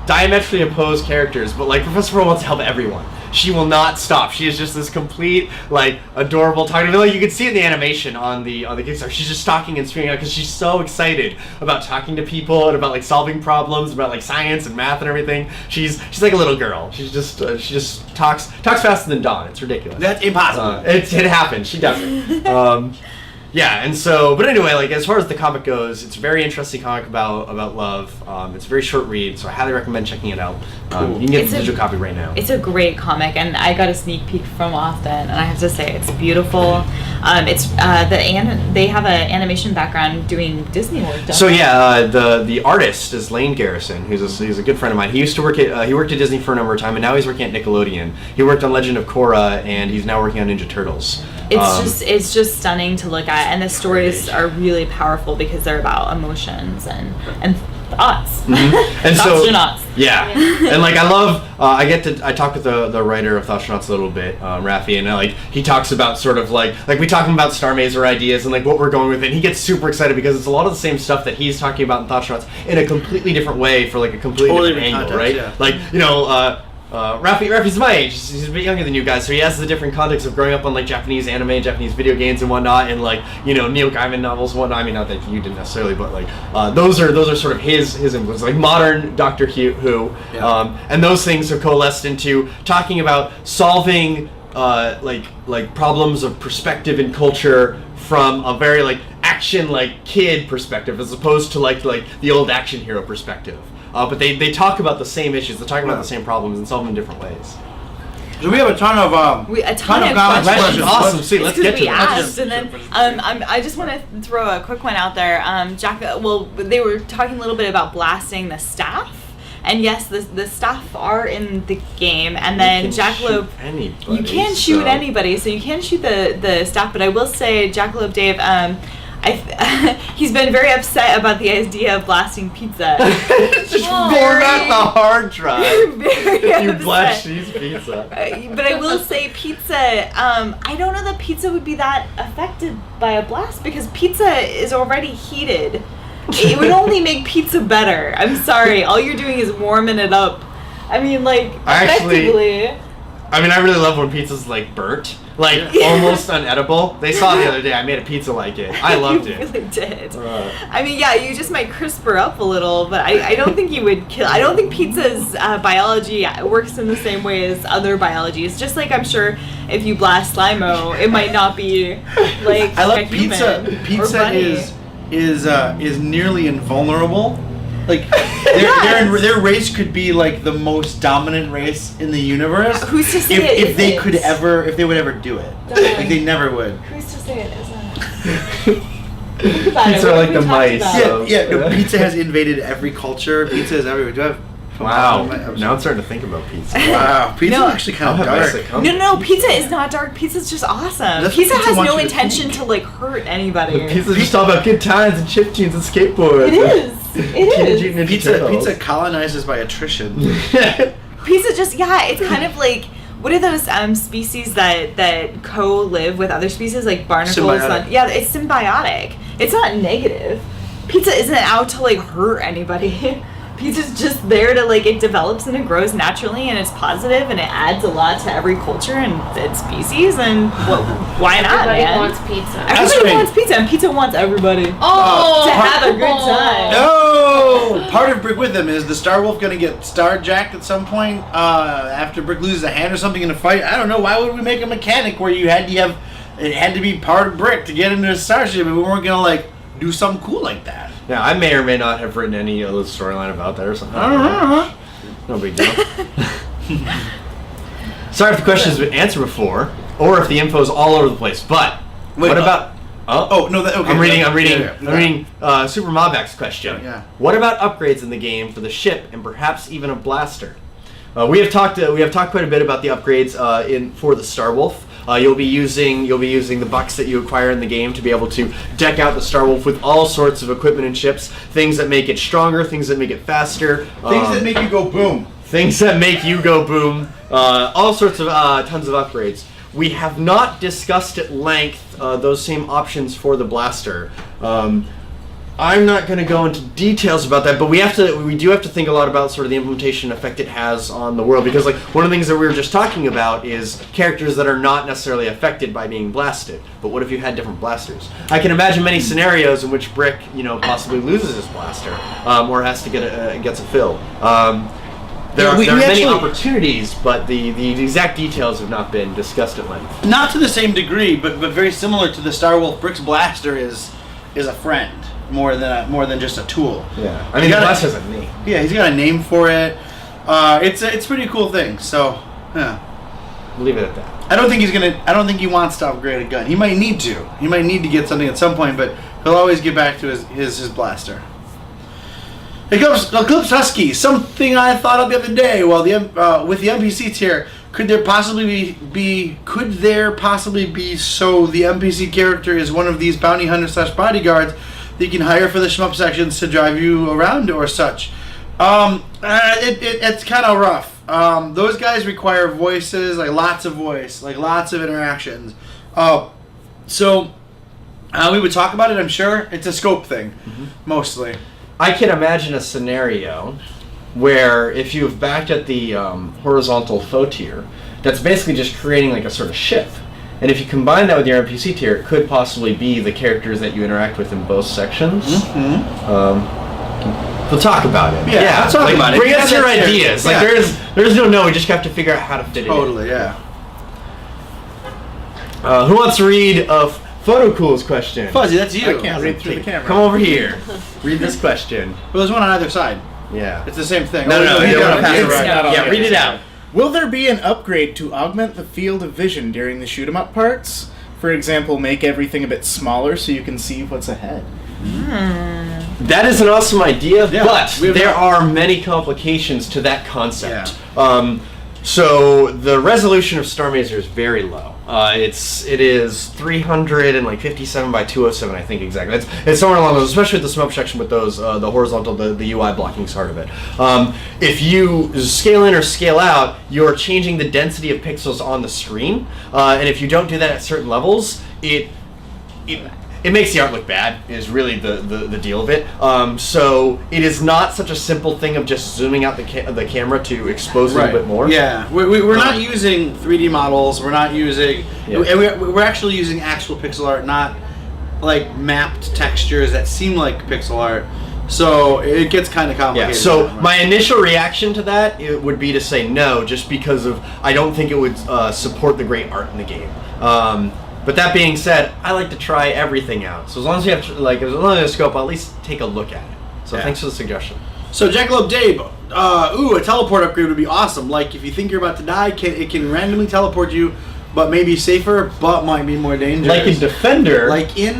diametrically opposed characters. But Professor Pearl wants to help everyone. She will not stop. She is just this complete, adorable talking. You can see it in the animation on the Kickstarter. She's just talking and screaming out because she's so excited about talking to people and about solving problems, about science and math and everything. She's like a little girl. She just talks faster than Dawn. It's ridiculous. That's impossible. It happens. She does it. Yeah, and so, but anyway, as far as the comic goes, it's a very interesting comic about love. It's a very short read, so I highly recommend checking it out. You can get a digital copy right now. It's a great comic, and I got a sneak peek from Austin, and I have to say it's beautiful. They have an animation background doing Disney work. So yeah, the artist is Lane Garrison, who's a good friend of mine. He used to work at he worked at Disney for a number of time, and now he's working at Nickelodeon. He worked on Legend of Korra, and he's now working on Ninja Turtles. It's just stunning to look at, and the stories are really powerful because they're about emotions and thoughts. Mm-hmm. And Thoughtronauts. Yeah, and I love I talked with the writer of Thoughtronauts a little bit, Raffi, and he talks about sort of we talk about Starr Mazer ideas and what we're going with, and he gets super excited because it's a lot of the same stuff that he's talking about in Thoughtronauts in a completely different way for a completely different angle, right? Yeah. Raffi's my age. He's a bit younger than you guys, so he has the different context of growing up on Japanese anime, Japanese video games and whatnot, and Neil Gaiman novels and whatnot. I mean, not that you didn't necessarily, but those are sort of his influence, modern Doctor Who, and those things have coalesced into talking about solving problems of perspective and culture from a very action kid perspective, as opposed to the old action hero perspective. But they talk about the same issues, they talk about the same problems and solve them in different ways. So we have a ton of questions. Awesome. See, let's get to that. And then I just want to throw a quick one out there. They were talking a little bit about blasting the staff. And yes, the staff are in the game. And then Jackalope, you can shoot anybody, so you can shoot the staff. But I will say, Jackalope Dave, he's been very upset about the idea of blasting pizza. Just format the hard drive. If you blast cheese pizza. But I will say pizza, I don't know that pizza would be that affected by a blast because pizza is already heated. It would only make pizza better. I'm sorry. All you're doing is warming it up. I mean, effectively. I mean, I really love when pizza's like burnt, like almost unedible. They saw it the other day. I made a pizza like it. I loved it. You really did. I mean, yeah, you just might crisp her up a little, but I don't think you would kill. I don't think pizza's biology works in the same way as other biologies. Just like I'm sure if you blast Slimo, it might not be like. I love a pizza. human or Pizza bunny. is nearly invulnerable. Like their race could be like the most dominant race in the universe. Who's to say if they would ever do it? Like they never would. Who's to say it isn't? Pizza are like the mice. So. No, pizza has invaded every culture. Pizza is everywhere. Do I have? Wow. Now I'm starting to think about pizza. Wow, pizza is actually kind of dark. No, pizza is not dark. Pizza's just awesome. That's Pizza what pizza has wants no you to intention to like hurt anybody. Pizza's just all about good times and chip tunes and skateboards. It is. It is. Pizza colonizes by attrition. Pizza just it's kind of like what are those species that co-live with other species like barnacles? Symbiotic. It's symbiotic. It's not negative. Pizza isn't out to like hurt anybody. Pizza's just there to like it develops and it grows naturally and it's positive and it adds a lot to every culture and its species and why not, Everybody man? wants pizza. Everybody wants pizza and pizza wants everybody to have a good time. No! Part of Brick with them is the Star Wolf gonna get star jacked at some point after Brick loses a hand or something in a fight. I don't know. Why would we make a mechanic where it had to be part of Brick to get into a starship and we weren't gonna like do something cool like that? Now, I may or may not have written any other storyline about that or something. I don't know. No big deal. Sorry if the question has been answered before, or if the info is all over the place. But what about? Oh no! Okay. I'm reading Super Mobback's question. Yeah. What about upgrades in the game for the ship and perhaps even a blaster? We have talked quite a bit about the upgrades for the Star Wolf. You'll be using the bucks that you acquire in the game to be able to deck out the Star Wolf with all sorts of equipment and chips, things that make it stronger, things that make it faster, Things that make you go boom. things that make you go boom, all sorts of tons of upgrades. We have not discussed at length those same options for the blaster. I'm not going to go into details about that, but we do have to think a lot about sort of the implementation effect it has on the world, because like one of the things that we were just talking about is characters that are not necessarily affected by being blasted. But what if you had different blasters? I can imagine many scenarios in which Brick, possibly loses his blaster, or has to gets a fill. There are many opportunities, but the exact details have not been discussed at length. Not to the same degree, but very similar to the Star Wolf. Brick's blaster is a friend. More than just a tool. Yeah, I mean, the blaster has a name. Yeah, he's got a name for it. It's a pretty cool thing. So, yeah. Leave it at that. I don't think he wants to upgrade a gun. He might need to. He might need to get something at some point, but he'll always get back to his blaster. Eclipse Husky. Something I thought of the other day. Well, with the NPC tier, could there possibly be so the NPC character is one of these bounty hunters / bodyguards that you can hire for the shmup sections to drive you around or such? It's kind of rough. Those guys require voices, like lots of voice, like lots of interactions. So we would talk about it, I'm sure. It's a scope thing, mostly. I can imagine a scenario where if you've backed at the horizontal foe tier, that's basically just creating like a sort of ship. And if you combine that with your NPC tier, it could possibly be the characters that you interact with in both sections. We'll talk about it. Yeah, let's talk about it. Bring us your ideas. Yeah. Like there's no. We just have to figure out how to fit it in. Totally, yeah. Who wants to read Photo Cool's question? Fuzzy, that's you. I can't read through the camera. Come over here. Read this question. Well, there's one on either side. Yeah. It's the same thing. No, you don't gotta pass pass it it around. around. Yeah, read it out. Will there be an upgrade to augment the field of vision during the shoot 'em up parts? For example, make everything a bit smaller so you can see what's ahead. That is an awesome idea, Yeah, but there are many complications to that concept. So the resolution of Starr Mazer is very low. It is 357 by 207, I think exactly. It's somewhere along those, especially with the smoke section with those the horizontal, the UI blocking is part of it. If you scale in or scale out, you're changing the density of pixels on the screen, and if you don't do that at certain levels, it it makes the art look bad is really the deal of it. So it is not such a simple thing of just zooming out the camera to expose a little bit more. Yeah, we're not using 3D models. We're not using, and we're actually using actual pixel art, not like mapped textures that seem like pixel art. So it gets kind of complicated. Yeah. So my initial reaction to that would be to say no, just because of I don't think it would support the great art in the game. But that being said, I like to try everything out. So as long as you have as long as you have a scope, I'll at least take a look at it. So thanks for the suggestion. So Jackalope Dave, a teleport upgrade would be awesome. Like if you think you're about to die, it can randomly teleport you, but maybe safer, but might be more dangerous. Like in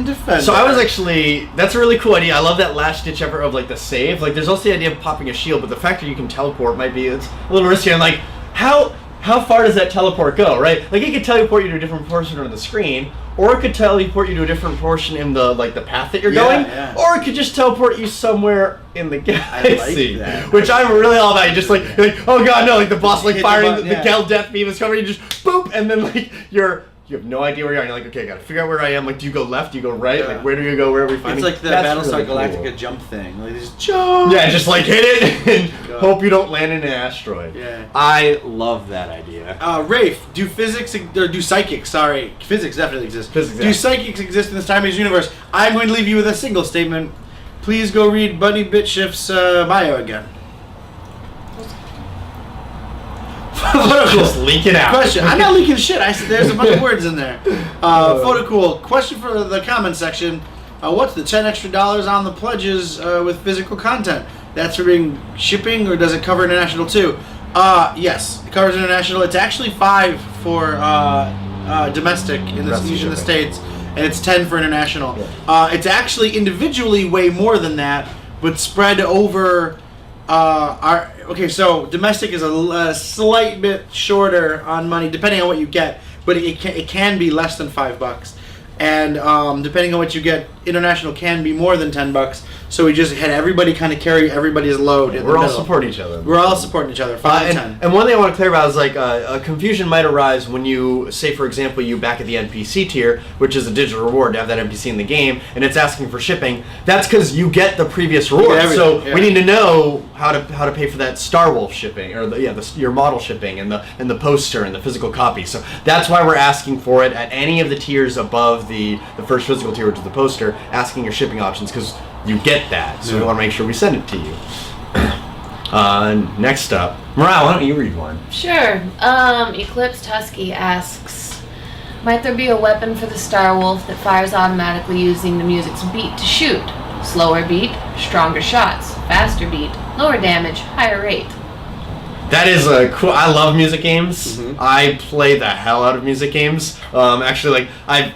Defender. So I was actually, that's a really cool idea. I love that last ditch effort of like the save. Like there's also the idea of popping a shield, but the fact that you can teleport might be, it's a little risky. And like, how far does that teleport go, right? Like it could teleport you to a different portion of the screen, or it could teleport you to a different portion in the path that you're going, or it could just teleport you somewhere in the galaxy. I like that. Which I'm really all about. You just like oh god no, like the boss like firing the Gel Death Beam is coming, you just boop, and then like you have no idea where you are. And you're like, okay, I gotta figure out where I am. Like, do you go left? Do you go right? Yeah. Like, where do you go? Where are we finding? It's like the That's Battlestar really Galactica cool. jump thing. Like, just jump. Yeah, just like hit it and hope you don't land in an asteroid. Yeah. I love that idea. Rafe, do psychics? Sorry, physics definitely exists. Do psychics exist in this time-based universe? I'm going to leave you with a single statement. Please go read Buddy Bitshift's bio again. Just leak it out. Question. I'm not leaking shit. There's a bunch of words in there. Photocool. Question for the comment section. What's the $10 extra on the pledges with physical content? That's for being shipping, or does it cover international too? Yes, it covers international. It's actually $5 for domestic in the States, and it's $10 for international. Yeah. It's actually individually way more than that, but spread over so domestic is a slight bit shorter on money depending on what you get, but it can be less than $5, and depending on what you get, international can be more than $10. So we just had everybody kind of carry everybody's load. We're all supporting each other. We're all supporting each other. 5 to 10. And one thing I want to clarify is like a confusion might arise when you say, for example, you back at the NPC tier, which is a digital reward to have that NPC in the game, and it's asking for shipping. That's because you get the previous reward. So we need to know how to pay for that Star Wolf shipping, or your model shipping, and the poster and the physical copy. So that's why we're asking for it at any of the tiers above the first physical tier, which is the poster, asking your shipping options, because you get that, so we want to make sure we send it to you. Next up, Mariah, why don't you read one? Sure. Eclipse Husky asks, might there be a weapon for the Star Wolf that fires automatically using the music's beat to shoot? Slower beat, stronger shots. Faster beat, lower damage, higher rate. That is a cool. I love music games. Mm-hmm. I play the hell out of music games. Actually, like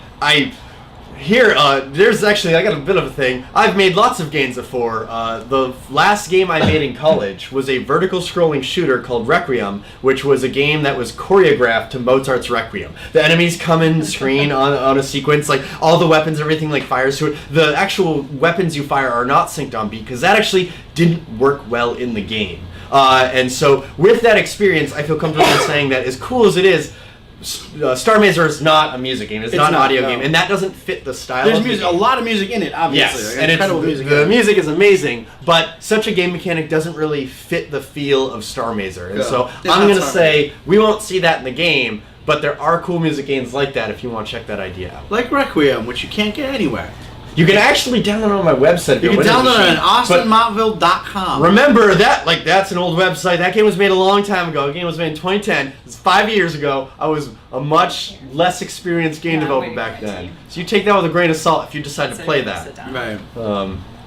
there's actually, I got a bit of a thing. I've made lots of games before. The last game I made in college was a vertical scrolling shooter called Requiem, which was a game that was choreographed to Mozart's Requiem. The enemies come in screen on a sequence, like all the weapons, everything like fires to it. The actual weapons you fire are not synced on beat, because that actually didn't work well in the game. And so with that experience, I feel comfortable in saying that as cool as it is, Starr Mazer is not a music game. It's not an audio game, and that doesn't fit the style. There's music, a lot of music in it, obviously. Yes, and the music is amazing, but such a game mechanic doesn't really fit the feel of Starr Mazer. And so I'm going to say we won't see that in the game, but there are cool music games like that if you want to check that idea out. Like Requiem, which you can't get anywhere. You can actually download it on my website. You can download it on AustinMontville.com. Remember that, that's an old website. That game was made a long time ago. The game was made in 2010. It's 5 years ago. I was a much less experienced game developer back then. So you take that with a grain of salt if you decide to play that. Right.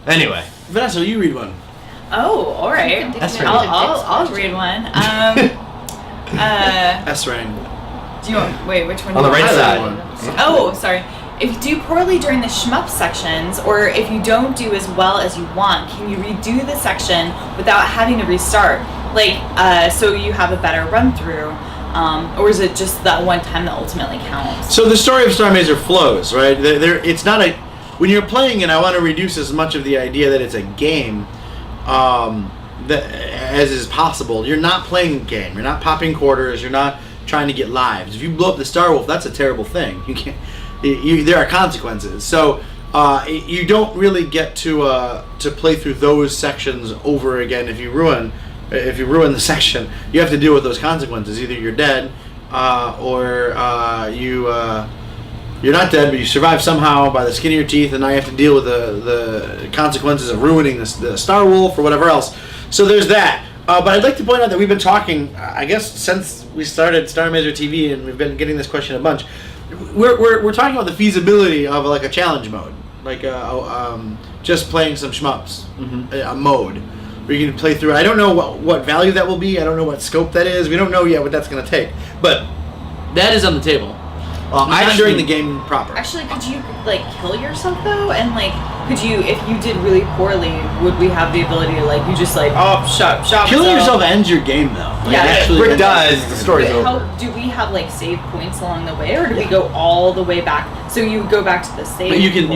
Anyway. Vanessa, you read one. Oh, all right. I'll read one. S-Rain. Do you want? Wait, which one? On the right side. Oh, sorry. If you do poorly during the shmup sections, or if you don't do as well as you want, can you redo the section without having to restart? Like, so you have a better run through, or is it just that one time that ultimately counts? So the story of Starr Mazer flows, right? It's not a. When you're playing it, I want to reduce as much of the idea that it's a game, as is possible. You're not playing a game. You're not popping quarters. You're not trying to get lives. If you blow up the Star Wolf, that's a terrible thing. You can't. There are consequences. So you don't really get to play through those sections over again. If you ruin the section, you have to deal with those consequences. Either you're dead, or you're not dead, but you survive somehow by the skin of your teeth, and now you have to deal with the consequences of ruining the Star Wolf or whatever else. So there's that. But I'd like to point out that we've been talking, I guess, since we started Starr Mazer TV, and we've been getting this question a bunch. We're talking about the feasibility of like a challenge mode, like just playing some shmups, a mode where you can play through. I don't know what value that will be. I don't know what scope that is. We don't know yet what that's going to take. But that is on the table. Not during the game proper. Actually, could you like kill yourself though? And like, could you, if you did really poorly, would we have the ability to like, you just like, shot Killing myself? yourself ends your game though. Like, Yeah. actually, Rick dies, the story's Wait, over. how do we have like save points along the way, or do we go all the way back? So you go back to the save. But you can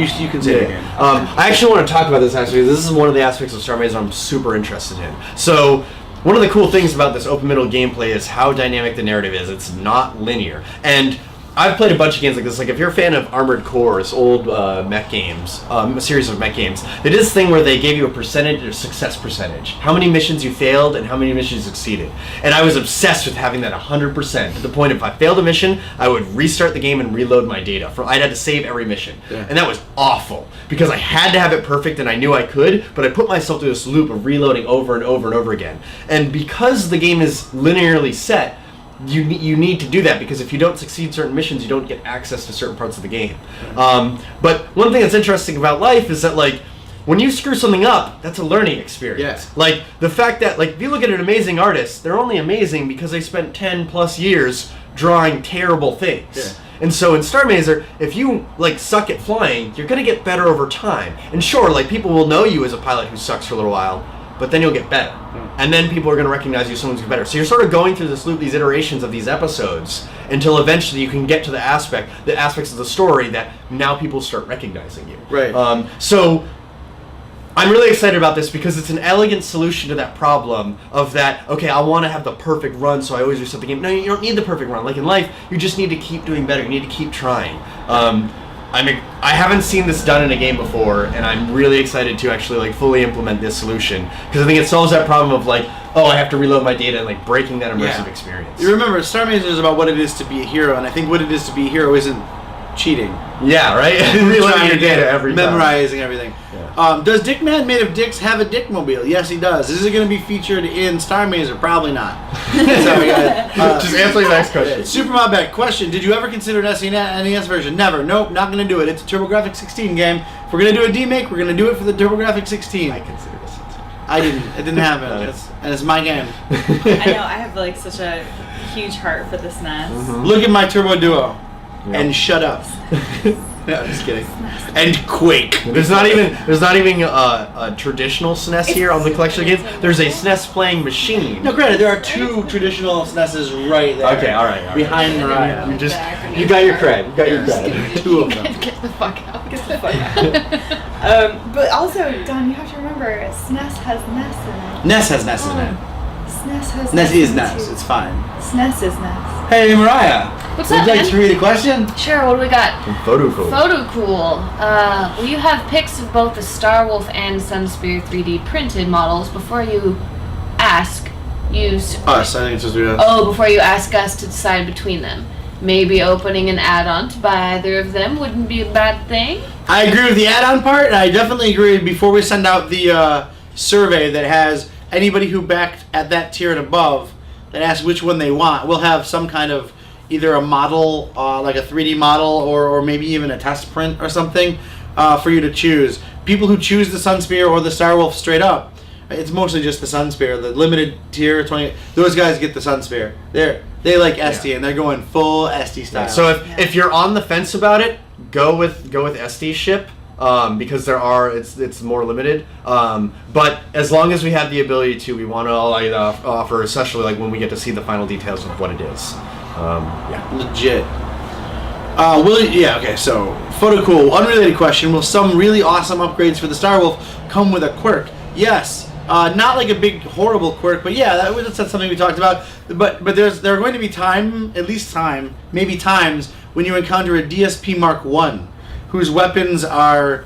save Yeah. again. I actually want to talk about this actually. This is one of the aspects of Starr Mazer I'm super interested in. So, one of the cool things about this open middle gameplay is how dynamic the narrative is. It's not linear. And I've played a bunch of games like this. Like, if you're a fan of Armored Core's old mech games, a series of mech games, they did this thing where they gave you a percentage, or success percentage. How many missions you failed and how many missions you succeeded. And I was obsessed with having that 100%. To the point if I failed a mission, I would restart the game and reload my data. I'd had to save every mission. Yeah. And that was awful. Because I had to have it perfect and I knew I could, but I put myself through this loop of reloading over and over and over again. And because the game is linearly set, you need to do that, because if you don't succeed certain missions, you don't get access to certain parts of the game. But one thing that's interesting about life is that, like, when you screw something up, that's a learning experience. Yeah. Like, the fact that, like, if you look at an amazing artist, they're only amazing because they spent 10 plus years drawing terrible things. Yeah. And so in Starr Mazer, if you, like, suck at flying, you're going to get better over time. And sure, like, people will know you as a pilot who sucks for a little while, but then you'll get better. And then people are going to recognize you as someone who's better. So you're sort of going through this loop, these iterations of these episodes, until eventually you can get to the aspects of the story that now people start recognizing you. Right. So I'm really excited about this because it's an elegant solution to that problem of that, okay, I want to have the perfect run, so I always reset the game. No, you don't need the perfect run. Like in life, you just need to keep doing better. You need to keep trying. I haven't seen this done in a game before, and I'm really excited to actually like fully implement this solution, because I think it solves that problem of like, oh, I have to reload my data, and like breaking that immersive experience. You remember, Starr Mazer is about what it is to be a hero, and I think what it is to be a hero isn't cheating. Yeah, right? Reloading your data every time. Memorizing everything. Yeah. Does Dick Man Made of Dicks have a Dickmobile? Yes, he does. Is it going to be featured in Starr Mazer? Probably not. So we got, Just answer the next question. Super Mob Beck, question. Did you ever consider an NES version? Never. Nope, not going to do it. It's a TurboGrafx 16 game. If we're going to do a demake, we're going to do it for the TurboGrafx 16. I consider this. I didn't. It didn't happen. And it's my game. I know, I have like such a huge heart for this NES. Look at my Turbo Duo. And shut up. No, I'm just kidding. And Quake. There's not even a traditional SNES here on the collection of games. There's a SNES playing machine. No, granted, there are two traditional SNESs right there. Okay, all right. Behind Mariah. You got your cred. You got your cred. Two of them. Get the fuck out. Get the fuck out. But also, Don, you have to remember, SNES has NES in it. NES has NES in it. SNES has NES is in it NES. too. It's fine. SNES is NES. Hey, Mariah. What's Would up, you like man? to read a question? Sure, what do we got? Photo cool. Photo cool. Will you have pics of both the Star Wolf and Sunspear 3D printed models before you ask Us, I think it's just us. before you ask us to decide between them? Maybe opening an add-on to buy either of them wouldn't be a bad thing. I agree with the add-on part, and I definitely agree before we send out the survey that has anybody who backed at that tier and above that asks which one they want. We'll have some kind of either a model, like a 3D model, or maybe even a test print or something for you to choose. People who choose the Sunspear or the Star Wolf straight up, it's mostly just the Sunspear. The limited tier 20, those guys get the Sunspear. They like SD, and they're going full SD style. So if you're on the fence about it, go with SD ship. Because it's more limited. But as long as we have the ability to, we want to offer, especially like when we get to see the final details of what it is. Legit. Okay, so photo cool. Unrelated question. Will some really awesome upgrades for the Star Wolf come with a quirk? Yes. Not like a big horrible quirk, but yeah, that's something we talked about. But there are going to be maybe times when you encounter a DSP Mark 1. whose weapons are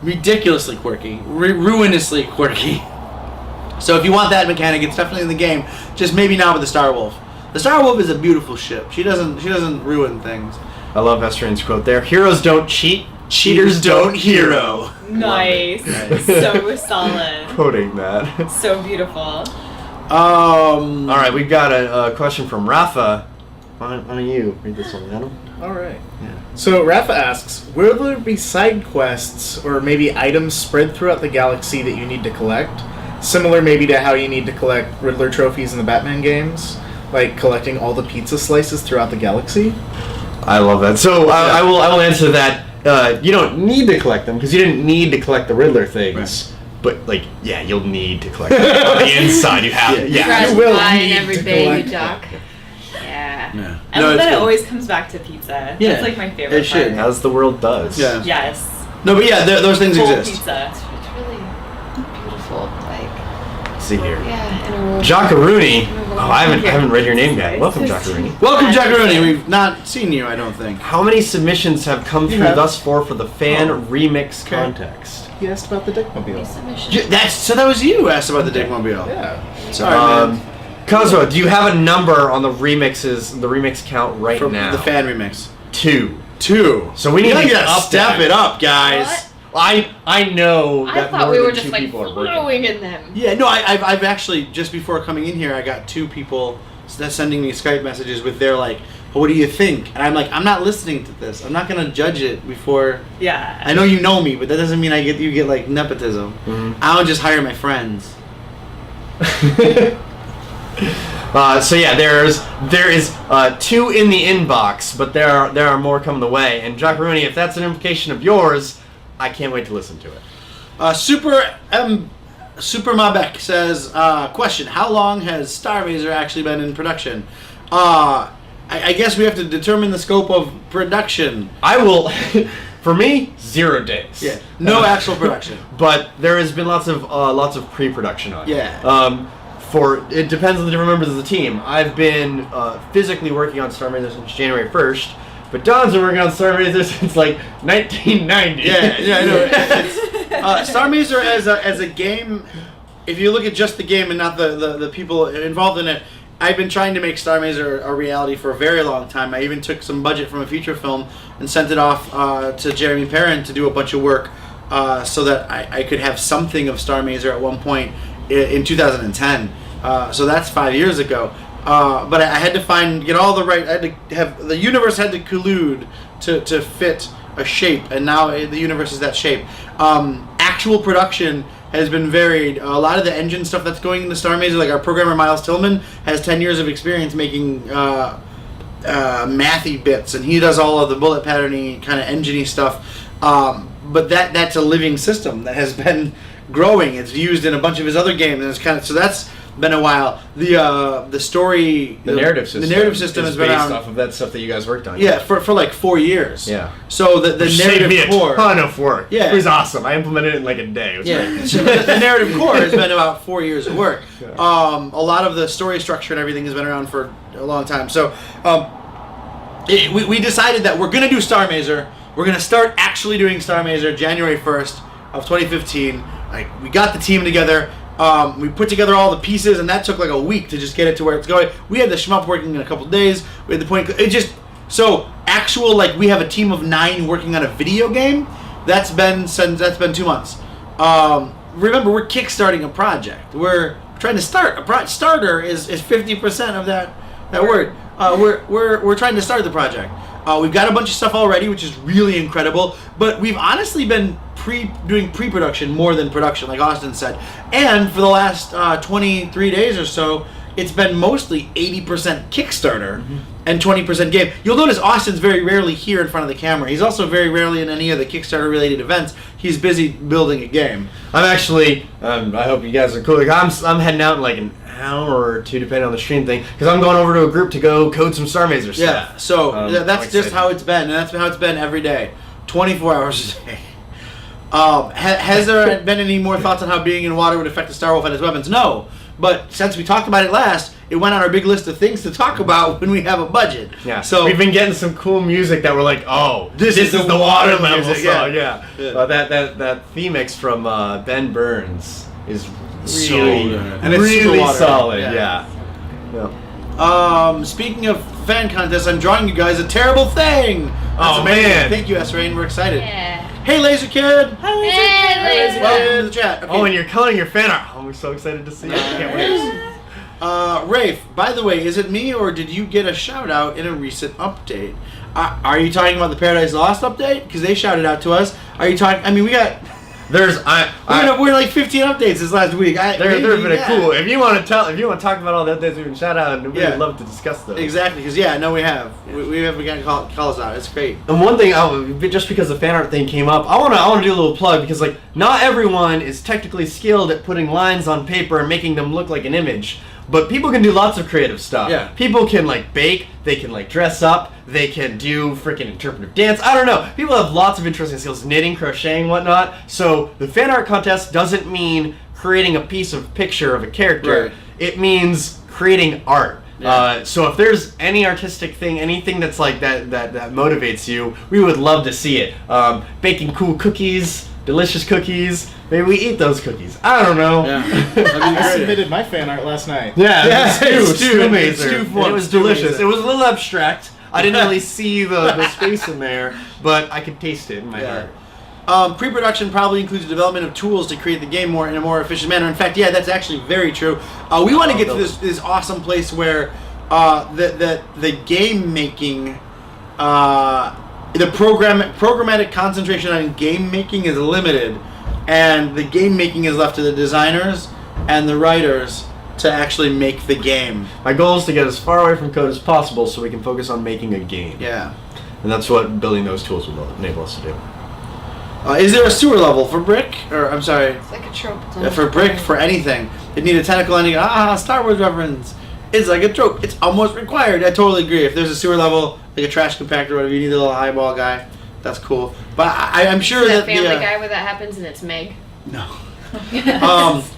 ridiculously quirky, ruinously quirky. So if you want that mechanic, it's definitely in the game. Just maybe not with the Star Wolf. The Star Wolf is a beautiful ship. She doesn't ruin things. I love Estrin's quote there. Heroes don't cheat, cheaters don't hero. Nice. So solid. Quoting that. So beautiful. All right, we've got a question from Rafa. Why don't you read this one, Adam? All right. Yeah. So Rafa asks, will there be side quests or maybe items spread throughout the galaxy that you need to collect? Similar maybe to how you need to collect Riddler trophies in the Batman games? Like collecting all the pizza slices throughout the galaxy? I love that. So I will answer that. You don't need to collect them because you didn't need to collect the Riddler things. Right. But like, yeah, you'll need to collect them on the inside. You have to. Yeah, you will buying need every to baby collect duck. Yeah. Yeah. And No, it's then it good. always comes back to pizza. Yeah. That's like my favorite It should. part. As the world does. Yeah. Yes. No, but yeah, those things Full exist. pizza. It's really beautiful. Like, Let's see here. yeah, in a world. Jackaroonie. Oh, I haven't read your name yet. Welcome, Jackaroonie. Welcome, Jack Rooney. We've not seen you, I don't think. How many submissions have come through have. thus far for the fan remix Okay. context? He asked about the Dickmobile. Submission. That was you who asked about the Dickmobile. Yeah. Sorry, man. Cosmo, do you have a number on the remix count right From now? the fan remix. 2. 2. So we need You to gotta up step that. it up, guys. What? I know I that thought more we were than just 2 like people are working. flowing in them. Yeah, no, I've actually, just before coming in here, I got 2 people sending me Skype messages with their like, what do you think? And I'm like, I'm not listening to this. I'm not going to judge it before. Yeah. I know you know me, but that doesn't mean you get like nepotism. Mhm. I don't just hire my friends. So yeah, there is 2 in the inbox, but there are more coming the way. And Jackaroonie, if that's an implication of yours, I can't wait to listen to it. Super Mabek says, question, how long has Starr Mazer actually been in production? I guess we have to determine the scope of production. I will, for me, 0 days. Yeah, no actual production. But there has been lots of pre-production on it. Yeah. It depends on the different members of the team. I've been physically working on Starr Mazer since January 1st, but Don's been working on Starr Mazer since like 1990. Yeah, I know. Starr Mazer as a game, if you look at just the game and not the people involved in it, I've been trying to make Starr Mazer a reality for a very long time. I even took some budget from a feature film and sent it off to Jeremy Perrin to do a bunch of work so that I could have something of Starr Mazer at one point in 2010. So that's 5 years ago. But I had to get all the right. I had to have the universe had to collude to fit a shape, and now the universe is that shape. Actual production has been varied. A lot of the engine stuff that's going into Starr Mazer, like our programmer Miles Tillman, has 10 years of experience making mathy bits, and he does all of the bullet patterny kind of engine-y stuff. But that's a living system that has been growing. It's used in a bunch of his other games, and it's kind of so that's been a while. The story, The narrative system. the narrative system is has been based around. off of that stuff that you guys worked on. Yeah, for like 4 years. Yeah. So the Which saved narrative me a core. ton of work. Yeah. It was awesome. I implemented it in like a day. It was Yeah, great. so the narrative core has been about 4 years of work. Yeah. A lot of the story structure and everything has been around for a long time. So we decided that we're going to do Starr Mazer. We're going to start actually doing Starr Mazer January 1st of 2015. Like, we got the team together. We put together all the pieces, and that took like a week to just get it to where it's going. We had the shmup working in a couple days. We had the point. It just so actual like we have a team of 9 working on a video game. That's been 2 months. Remember, we're kickstarting a project. We're trying to start a project. Starter is 50% of that word. We're trying to start the project. We've got a bunch of stuff already, which is really incredible. But we've honestly been doing pre-production more than production, like Austin said. And for the last 23 days or so, it's been mostly 80% Kickstarter and 20% game. You'll notice Austin's very rarely here in front of the camera. He's also very rarely in any of the Kickstarter-related events. He's busy building a game. I'm actually. I hope you guys are cool. Like I'm heading out in like an hour or 2, depending on the stream thing, because I'm going over to a group to go code some Starr Mazer stuff. Yeah, so that's I'm just excited. how it's been, and that's how it's been every day, 24 hours a day. Has there been any more thoughts on how being in water would affect the Starwolf and his weapons? No, But since we talked about it last, it went on our big list of things to talk about when we have a budget. Yeah. So we've been getting some cool music that we're like, oh, This is is the the water water level music, song. yeah. Yeah. That theme mix from Ben Burns is So really, good. And it's super really water. solid. Yeah. Yeah. Speaking of fan contests, I'm drawing you guys a terrible thing. That's Oh, amazing. man. Thank you, S-Rain. We're excited. Yeah. Hey, Laser Kid. Hey, Laser Welcome to the chat. Okay. Oh, and you're coloring your fan art. Oh, I'm so excited to see it. I can't wait. Rafe, by the way, is it me or did you get a shout out in a recent update? Are you talking about the Paradise Lost update? Because they shouted out to us. Are you talking? I mean, we got. We're like 15 updates this last week. They're pretty cool. If you want to talk about all the updates, we can shout out, and we would love to discuss those. Exactly, because we got to call us out. It's great. And one thing, just because the fan art thing came up, I want to do a little plug because like not everyone is technically skilled at putting lines on paper and making them look like an image. But people can do lots of creative stuff. Yeah. People can like bake, they can like dress up, they can do freaking interpretive dance. I don't know. People have lots of interesting skills, knitting, crocheting, whatnot. So the fan art contest doesn't mean creating a piece of picture of a character. Right. It means creating art. Yeah. So if there's any artistic thing, anything that's like that motivates you, we would love to see it. Baking cool cookies, delicious cookies. Maybe we eat those cookies. I don't know. Yeah. I submitted my fan art last night. Yeah, Stew Stew Mazer. Mazer. Stew And it was Stew delicious. Mazer. It was a little abstract. I didn't really see the space in there, but I could taste it in my heart. Pre-production probably includes the development of tools to create the game in a more efficient manner. In fact, yeah, that's actually very true. We want to get to this awesome place where the game making, the programmatic concentration on game making is limited, and the game making is left to the designers and the writers to actually make the game. My goal is to get as far away from code as possible so we can focus on making a game. Yeah. And that's what building those tools will enable us to do. Is there a sewer level for brick? Or, I'm sorry, It's like a trope. for brick, for anything. It need a tentacle ending. Star Wars reference. It's like a trope. It's almost required. I totally agree. If there's a sewer level, like a trash compactor or whatever, you need a little highball guy. That's cool. But I'm sure that that Family the Guy where that happens and it's Meg. no. Of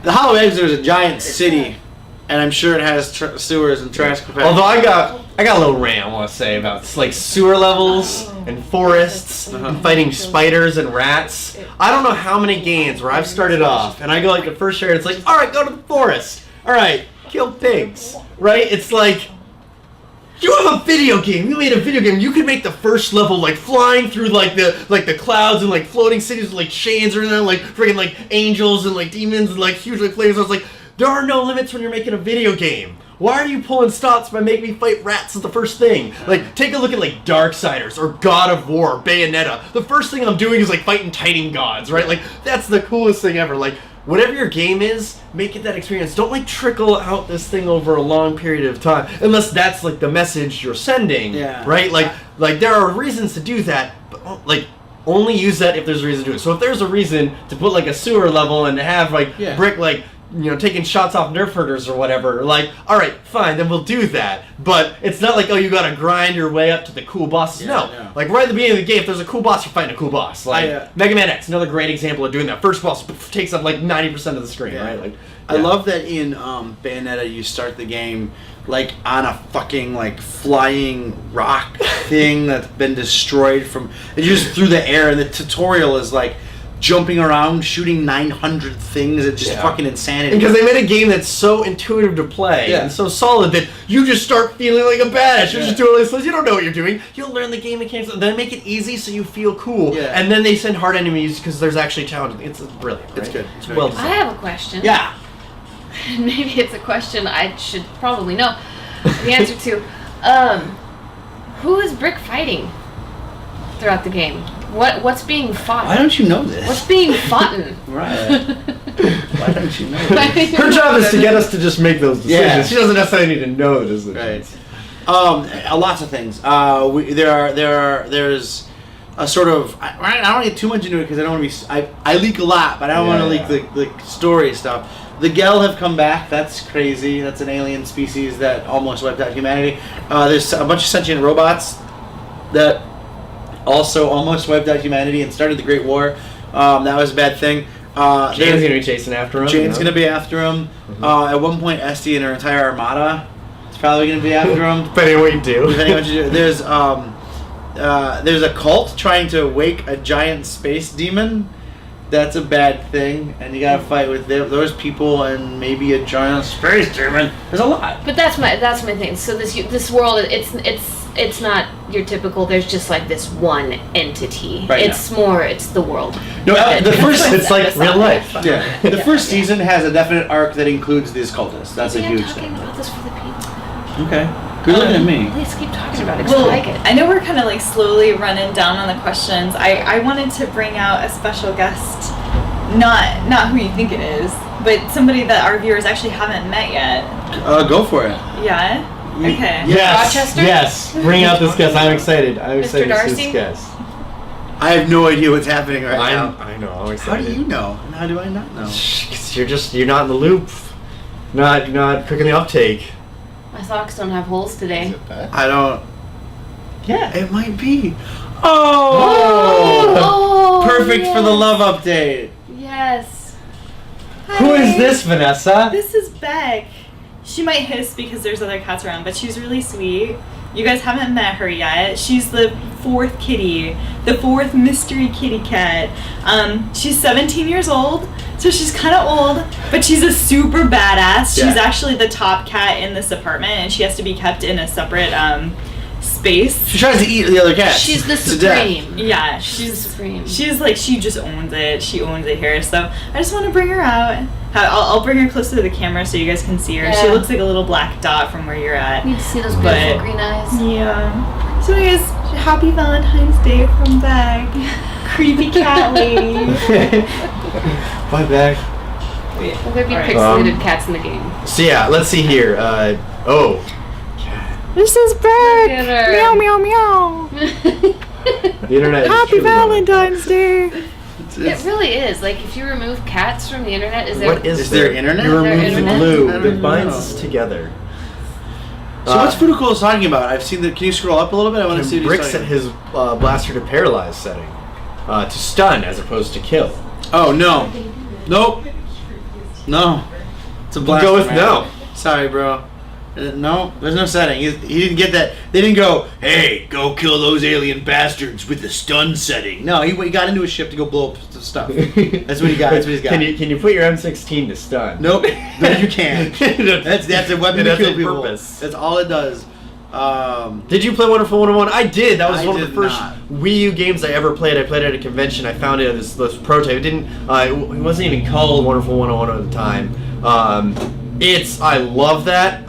The Hollow Eggs, there's a giant city, and I'm sure it has sewers and trash compactors. Although I got a little rant I want to say about like sewer levels and forests and fighting spiders and rats. I don't know how many games where I've started off and I go like the first area, it's like, all right, go to the forest. All right, kill pigs. Right? It's like, you have a video game. You made a video game. You could make the first level like flying through like the clouds and like floating cities with like chains or then like freaking like angels and like demons and like huge like flames. I was like, there are no limits when you're making a video game. Why are you pulling stops by making me fight rats as the first thing? Like, take a look at like Darksiders or God of War, Bayonetta. The first thing I'm doing is like fighting Titan gods, right? Like, that's the coolest thing ever. Like, whatever your game is, make it that experience. Don't like trickle out this thing over a long period of time, unless that's like the message you're sending, right? Like there are reasons to do that, but like only use that if there's a reason to do it. So if there's a reason to put like a sewer level and have like brick like, you know, taking shots off nerf herders or whatever, like, all right, fine, then we'll do that. But it's not like, oh, you gotta grind your way up to the cool bosses. No. Like, right at the beginning of the game, if there's a cool boss, you're fighting a cool boss. Like, Mega Man X, another great example of doing that. First boss takes up like 90% of the screen, right? Like, I love that in Bayonetta you start the game like on a fucking like flying rock thing that's been destroyed from just through the air, and the tutorial is like jumping around, shooting 900 things. It's just fucking insanity. Because they made a game that's so intuitive to play and so solid that you just start feeling like a badass. You're just doing this. You don't know what you're doing. You'll learn the game mechanics, and then make it easy so you feel cool. And then they send hard enemies because there's actually challenges. It's brilliant. Right? It's good. It's well I have a question. Yeah. Maybe it's a question I should probably know the answer to. Who is Brick fighting throughout the game? What's being fought? Why don't you know this? What's being fought? Right. Why don't you know this? Her job is to get us to just make those decisions. Yeah. She doesn't necessarily need to know the decisions. Right. Lots of things. There's a sort of I don't get too much into it because I don't want to be. I leak a lot, but I don't want to leak the story stuff. The Gel have come back. That's crazy. That's an alien species that almost wiped out humanity. There's a bunch of sentient robots that also almost wiped out humanity and started the Great War. That was a bad thing. Jane's gonna be chasing after him. Jane's gonna be after him. At one point, Esty and her entire armada is probably gonna be after him. Depending on what you do. Depending on what you do. There's a cult trying to wake a giant space demon. That's a bad thing, and you gotta fight with those people and maybe a giant space demon. There's a lot. But that's my thing. So this world, it's not your typical. There's just like this one entity. Right, it's the world. No, the first It's like real life. Yeah, the first season has a definite arc that includes these cultists. That's a huge I'm talking thing. about this for the people. Okay, good looking at me. Please keep talking about it. 'Cause Well, I like it. I know we're kind of like slowly running down on the questions. I wanted to bring out a special guest, not who you think it is, but somebody that our viewers actually haven't met yet. Go for it. Yeah? Okay. Yes. Rochester? Yes. Bring out this guest. I'm excited. I'm Mr. excited to see Darcy? this guest. I have no idea what's happening right now. I know. I'm How excited. do you know? And how do I not know? Because you're not in the loop. Not cooking the uptake. My socks don't have holes today. I don't. Yeah. It might be. Oh! Oh, Perfect for the yes. love update. Yes. Who is this, Vanessa? This is Beck. She might hiss because there's other cats around, but she's really sweet. You guys haven't met her yet. She's the fourth kitty, the fourth mystery kitty cat. She's 17 years old, so she's kind of old, but she's a super badass. Yeah. She's actually the top cat in this apartment, and she has to be kept in a separate space. She tries to eat the other cats. She's the to death. supreme. Yeah, She's the supreme. She's like, she just owns it. She owns it here. So I just want to bring her out. I'll bring her closer to the camera so you guys can see her. She Yeah. looks like a little black dot from where you're at. Need to see those But- beautiful green eyes. Yeah. So anyways, happy Valentine's Day from Beck. Creepy cat lady. Bye, back. Will there be Alright. pixelated cats in the game? So yeah, let's see here. This is Beck. Look at her. Meow meow meow. The internet. Happy is truly Valentine's Day. It really is. Like, if you remove cats from the internet, is there... What Is there internet? You Is there remove the internet? glue I don't that binds know. us together. So what's Futucool is talking about? I've seen that. Can you scroll up a little bit? I want to see what he's Bricks talking at his blaster to paralyze setting. To stun as opposed to kill. Oh, no. Nope. No. It's a blaster. Go with man. no. Sorry, bro. No, there's no setting. He didn't get that. They didn't go, hey, go kill those alien bastards with the stun setting. No, he got into a ship to go blow up some stuff. That's what he got. That's what he's got. Can you put your M16 to stun? Nope. No, you can't. That's a weapon to That's kill a people. purpose. That's all it does. Did you play Wonderful 101? I did. That was I one of the did first not. Wii U games I ever played. I played it at a convention. I found it at this prototype. It didn't. It wasn't even called Wonderful 101 at the time. I love that.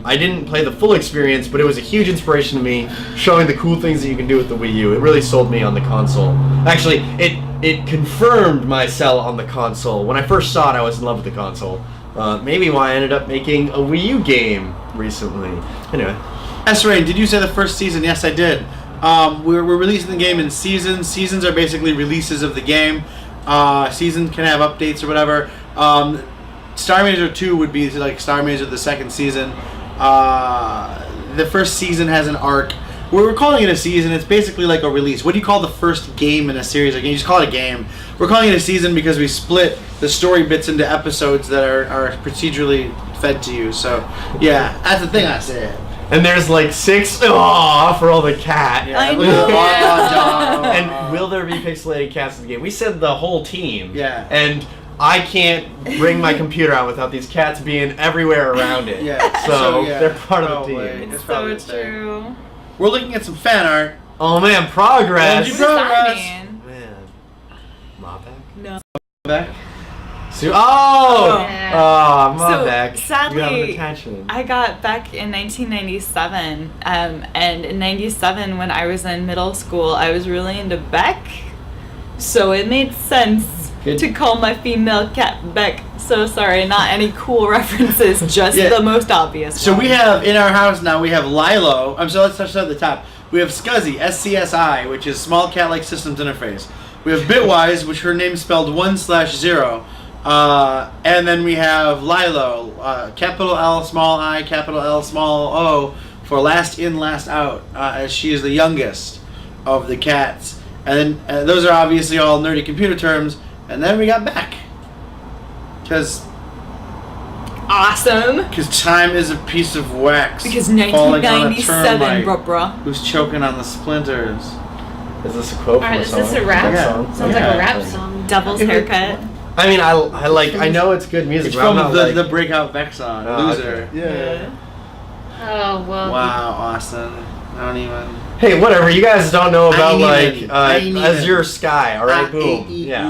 I didn't play the full experience, but it was a huge inspiration to me, showing the cool things that you can do with the Wii U. It really sold me on the console. Actually, it confirmed my sell on the console. When I first saw it, I was in love with the console. Maybe why I ended up making a Wii U game recently. Anyway. S-Rain, did you say the first season? Yes, I did. We're releasing the game in seasons. Seasons are basically releases of the game. Seasons can have updates or whatever. Starr Mazer 2 would be like Starr Mazer the second season. The first season has an arc. We're calling it a season. It's basically like a release. What do you call the first game in a series? Like, you just call it a game. We're calling it a season because we split the story bits into episodes that are procedurally fed to you. So, yeah, that's the thing I said. And there's like 6 for all the cat. Yeah, I look at the know. dog. And will there be pixelated cats in the game? We said the whole team. Yeah. And I can't bring my computer out without these cats being everywhere around it. Yeah. So yeah, they're part of the probably. team. It's So probably a thing. true. We're looking at some fan art. Oh man, progress. Thank What you, does that progress. mean? Man. Ma back? No. Back. So, Yeah. Ma So, back. sadly, you have an attachment. I got back in 1997, and in 97 when I was in middle school, I was really into Beck, so it made sense Good. to call my female cat Beck. So sorry, not any cool references, just Yeah. the most obvious So one. we have in our house now. We have Lilo. Let's touch at the top. We have Scuzzy, SCSI, which is Small Cat-like Systems Interface. We have Bitwise, which her name's spelled 1/0. And then we have Lilo, capital L, small I, capital L, small O, for last in, last out, as she is the youngest of the cats. And then those are obviously all nerdy computer terms. And then we got Beck. Because Awesome. time is a piece of wax. Because falling on a 1997, termite bruh. who's choking on the splinters. Is this a quote Alright, from a is song? this a rap? Yeah. Song? Sounds like Yeah. a rap song. Devil's haircut. I mean, I like. I know it's good music. It's but I'm from not the like, Breakout Vex song, Oh, Loser. okay. Yeah. Oh, well. Wow, Austin. I don't even. Hey, whatever. You guys don't know about I ain't even. I ain't Azure even. Sky. All right, boom. Yeah,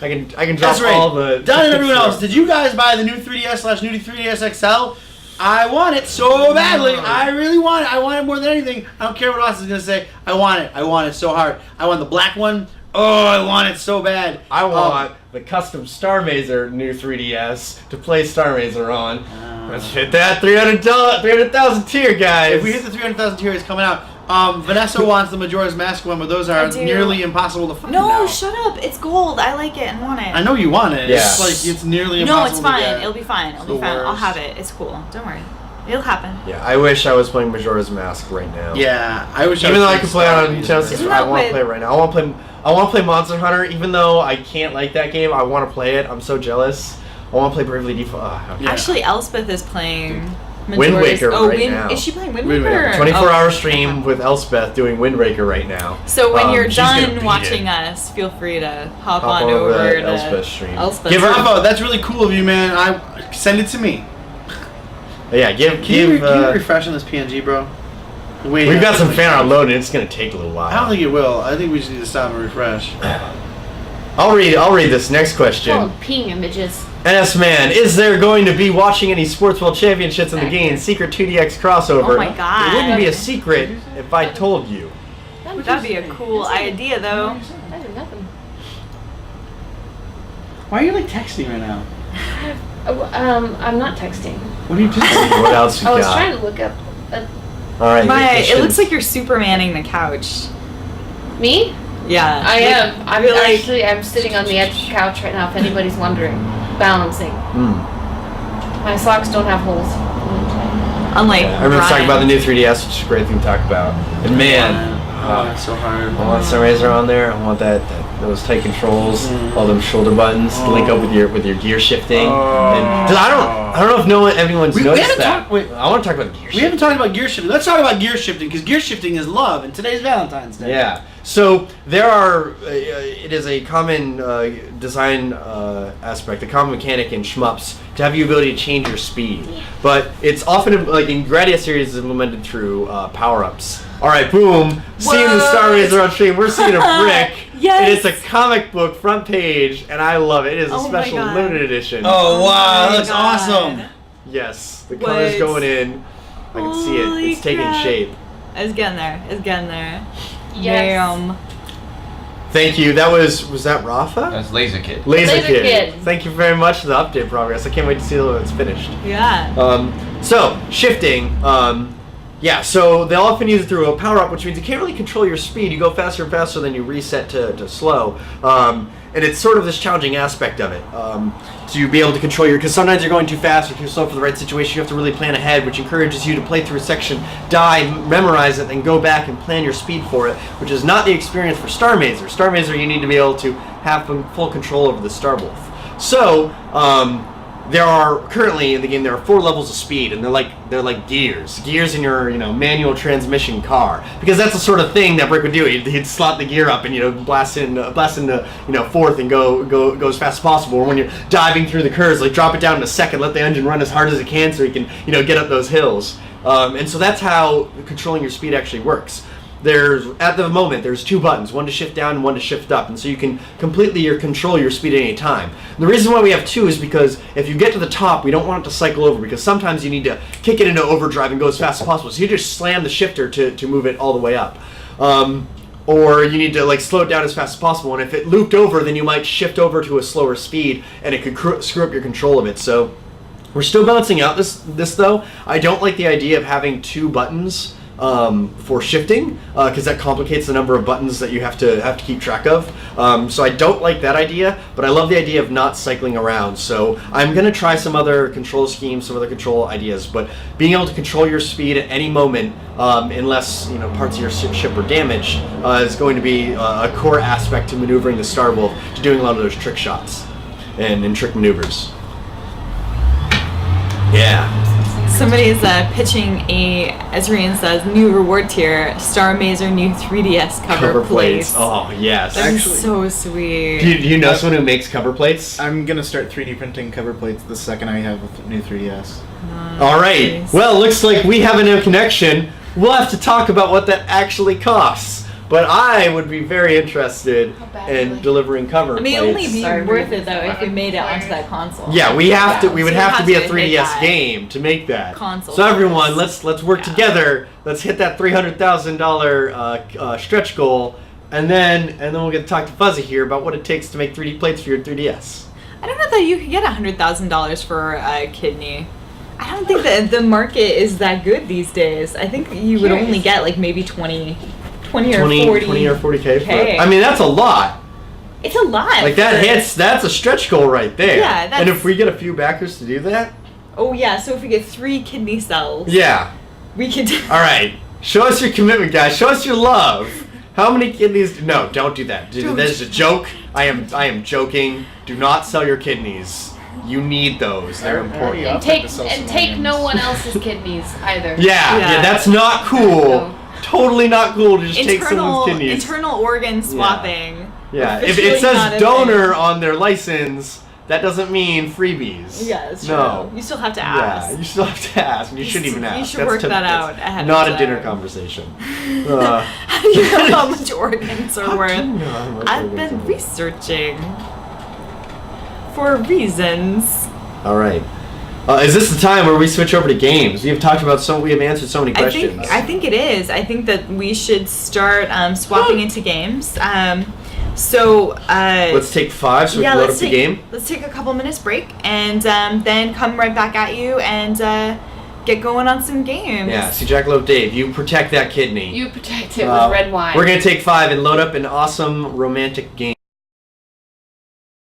I can drop That's right. all the. Don and everyone else, did you guys buy the new 3DS/new 3DS XL? I want it so badly. I really want it. I want it more than anything. I don't care what Austin's gonna say. I want it. I want it so hard. I want the black one. Oh, I want it so bad. I want the custom Starr Mazer new 3DS to play Starr Mazer on. Let's hit that 300,000 tier, guys. If we hit the 300,000 tier, it's coming out. Vanessa wants the Majora's Mask one, but those are I do. nearly impossible to find No, now. shut up. It's gold. I like it and want it. I know you want it. Yeah. It's like it's nearly No, impossible it's to fine. get. It'll be fine. It'll the be fine. I'll worst. have it. It's cool. Don't worry. It'll happen. Yeah, I wish I was playing Majora's Mask right now. Yeah, I wish. Even though I could could play it on Nintendo 60, Isn't I that want to what- play it right now. I want to play Monster Hunter, even though I can't like that game. I want to play it. I'm so jealous. I want to play Bravely Default. Okay. Yeah. Actually, Elspeth is playing Wind Waker right Wind, now. Is she playing Wind Wind Waker? Waker. 24-hour stream with Elspeth doing Wind Waker right now. So when you're she's gonna done beat watching it. us, feel free to hop Hop on over to to Elspeth's stream. Elspeth's Give her- Bravo, that's really cool of you, man. I send it to me. Yeah, give. Can you refresh on this PNG, bro? Wait, We've got some fan art loaded. It's gonna take a little while. I don't think it will. I think we just need to stop and refresh. I'll read this next question. Called ping images. NS Man, is there going to be watching any Sports World Championships in the game? Secret 2DX crossover. Oh my God. It wouldn't be a secret if I told you. That'd be a cool idea, though. I did nothing. Why are you like texting right now? I'm not texting. What are you doing? What else we I was got? trying to look up. All right. Maya, good it questions. looks like you're Supermaning the couch. Me? Yeah. I am. I'm You're like- actually. I'm sitting on the edge of the couch right now. If anybody's wondering, balancing. My socks don't have holes. Unlike Yeah, everyone's talking Brian. about the new 3DS, which is a great thing to talk about. And man, Oh, it's so hard. I want Starr Mazer on there. I want those tight controls, all them shoulder buttons to link up with your gear shifting. And 'cause I don't know if anyone's We noticed haven't that. talked- wait. I want to talk about gear We shifting. haven't talked about gear shifting. Let's talk about gear shifting because gear shifting is love, and today's Valentine's Day. Yeah. So there are. It is a common design aspect, a common mechanic in shmups to have the ability to change your speed, but it's often like in Gradius series is implemented through power-ups. All right, boom. Seeing the Starr Mazer on stream, we're seeing a brick. Yes. And it's a comic book front page, and I love it. It is a Oh my special God. limited edition. Oh wow, my that looks God. awesome. Yes, the What? color's going in. I can see it. Holy It's taking crap. shape. It's getting there. It's getting there. Yes. Damn. Thank you. That was that Rafa? That's Laser Kid. Laser Laser Kid. Kid. Thank you very much for the update progress. I can't wait to see when it's finished. Yeah. So shifting. Yeah, so they often use it through a power up, which means you can't really control your speed. You go faster and faster, then you reset to slow. And it's sort of this challenging aspect of it. To be able to control because sometimes you're going too fast or too slow for the right situation. You have to really plan ahead, which encourages you to play through a section, die, memorize it, then go back and plan your speed for it, which is not the experience for Starr Mazer. Starr Mazer, you need to be able to have full control over the Star Wolf. So, there are currently in the game there are 4 levels of speed, and they're like gears in your manual transmission car, because that's the sort of thing that Brick would do. He'd slot the gear up and blast into fourth and go as fast as possible. Or when you're diving through the curves, like drop it down in a second, let the engine run as hard as it can so you can get up those hills. And so that's how controlling your speed actually works. At the moment, there's 2 buttons, one to shift down and one to shift up, and so you can completely control your speed at any time. And the reason why we have 2 is because if you get to the top, we don't want it to cycle over, because sometimes you need to kick it into overdrive and go as fast as possible. So you just slam the shifter to move it all the way up. Or you need to slow it down as fast as possible, and if it looped over, then you might shift over to a slower speed, and it could screw up your control of it. So we're still balancing out this though. I don't like the idea of having 2 buttons for shifting, because that complicates the number of buttons that you have to keep track of. So I don't like that idea, but I love the idea of not cycling around. So I'm going to try some other control schemes, some other control ideas, but being able to control your speed at any moment, unless parts of your ship are damaged, is going to be a core aspect to maneuvering the Star Wolf, to doing a lot of those trick shots and trick maneuvers. Yeah. Somebody's pitching a, as Rian says, new reward tier, Starr Mazer new 3DS cover plates. Oh, yes. That is Actually- so sweet. Do you know someone who makes cover plates? I'm gonna start 3D printing cover plates the second I have a new 3DS. All right. Nice. Well, looks like we have a new connection. We'll have to talk about what that actually costs. But I would be very interested in delivering cover I mean, plates. only be Sorry. worth it though if we made it onto that console. Yeah, we have to. We So would you have to be a hit 3DS that game to make that. console So everyone, price. let's work Yeah. together. Let's hit that $300,000 stretch goal, and then we'll get to talk to Fuzzy here about what it takes to make 3D plates for your 3DS. I don't know that you could get $100,000 for a kidney. I don't think that the market is that good these days. I think you would only get like maybe 20 or 40. 20 or 40K. Okay. I mean, that's a lot. It's a lot. Like that for- hits. That's a stretch goal right there. Yeah, And that's- if we get a few backers to do that, Oh yeah, so if we get 3 kidney cells, yeah. we could. All right. Show us your commitment, guys. Show us your love. How many kidneys? No, don't do that. Don't. That is a joke. I am joking. Do not sell your kidneys. You need those. They're important. And take no one else's kidneys either. Yeah, Yeah. that's not cool. No. Totally not cool to just take someone's kidneys. internal organ swapping. Yeah, if Officially it not says a donor thing. on their license, that doesn't mean freebies. Yeah, it's no. true. You still have to Yeah, ask. you still have to ask, and you shouldn't even ask. You should That's work that that's out ahead Not of a dinner time. conversation. How do you know how much organs are worth? I've I've been researching for reasons. All right. Is this the time where we switch over to games? We have talked about we have answered so many questions. I think it is. I think that we should start swapping into games. Let's take 5 so we can load up the game. Let's take a couple minutes break and then come right back at you and get going on some games. Yeah, see Jackalope Dave, you protect that kidney. You protect it with red wine. We're going to take 5 and load up an awesome romantic game.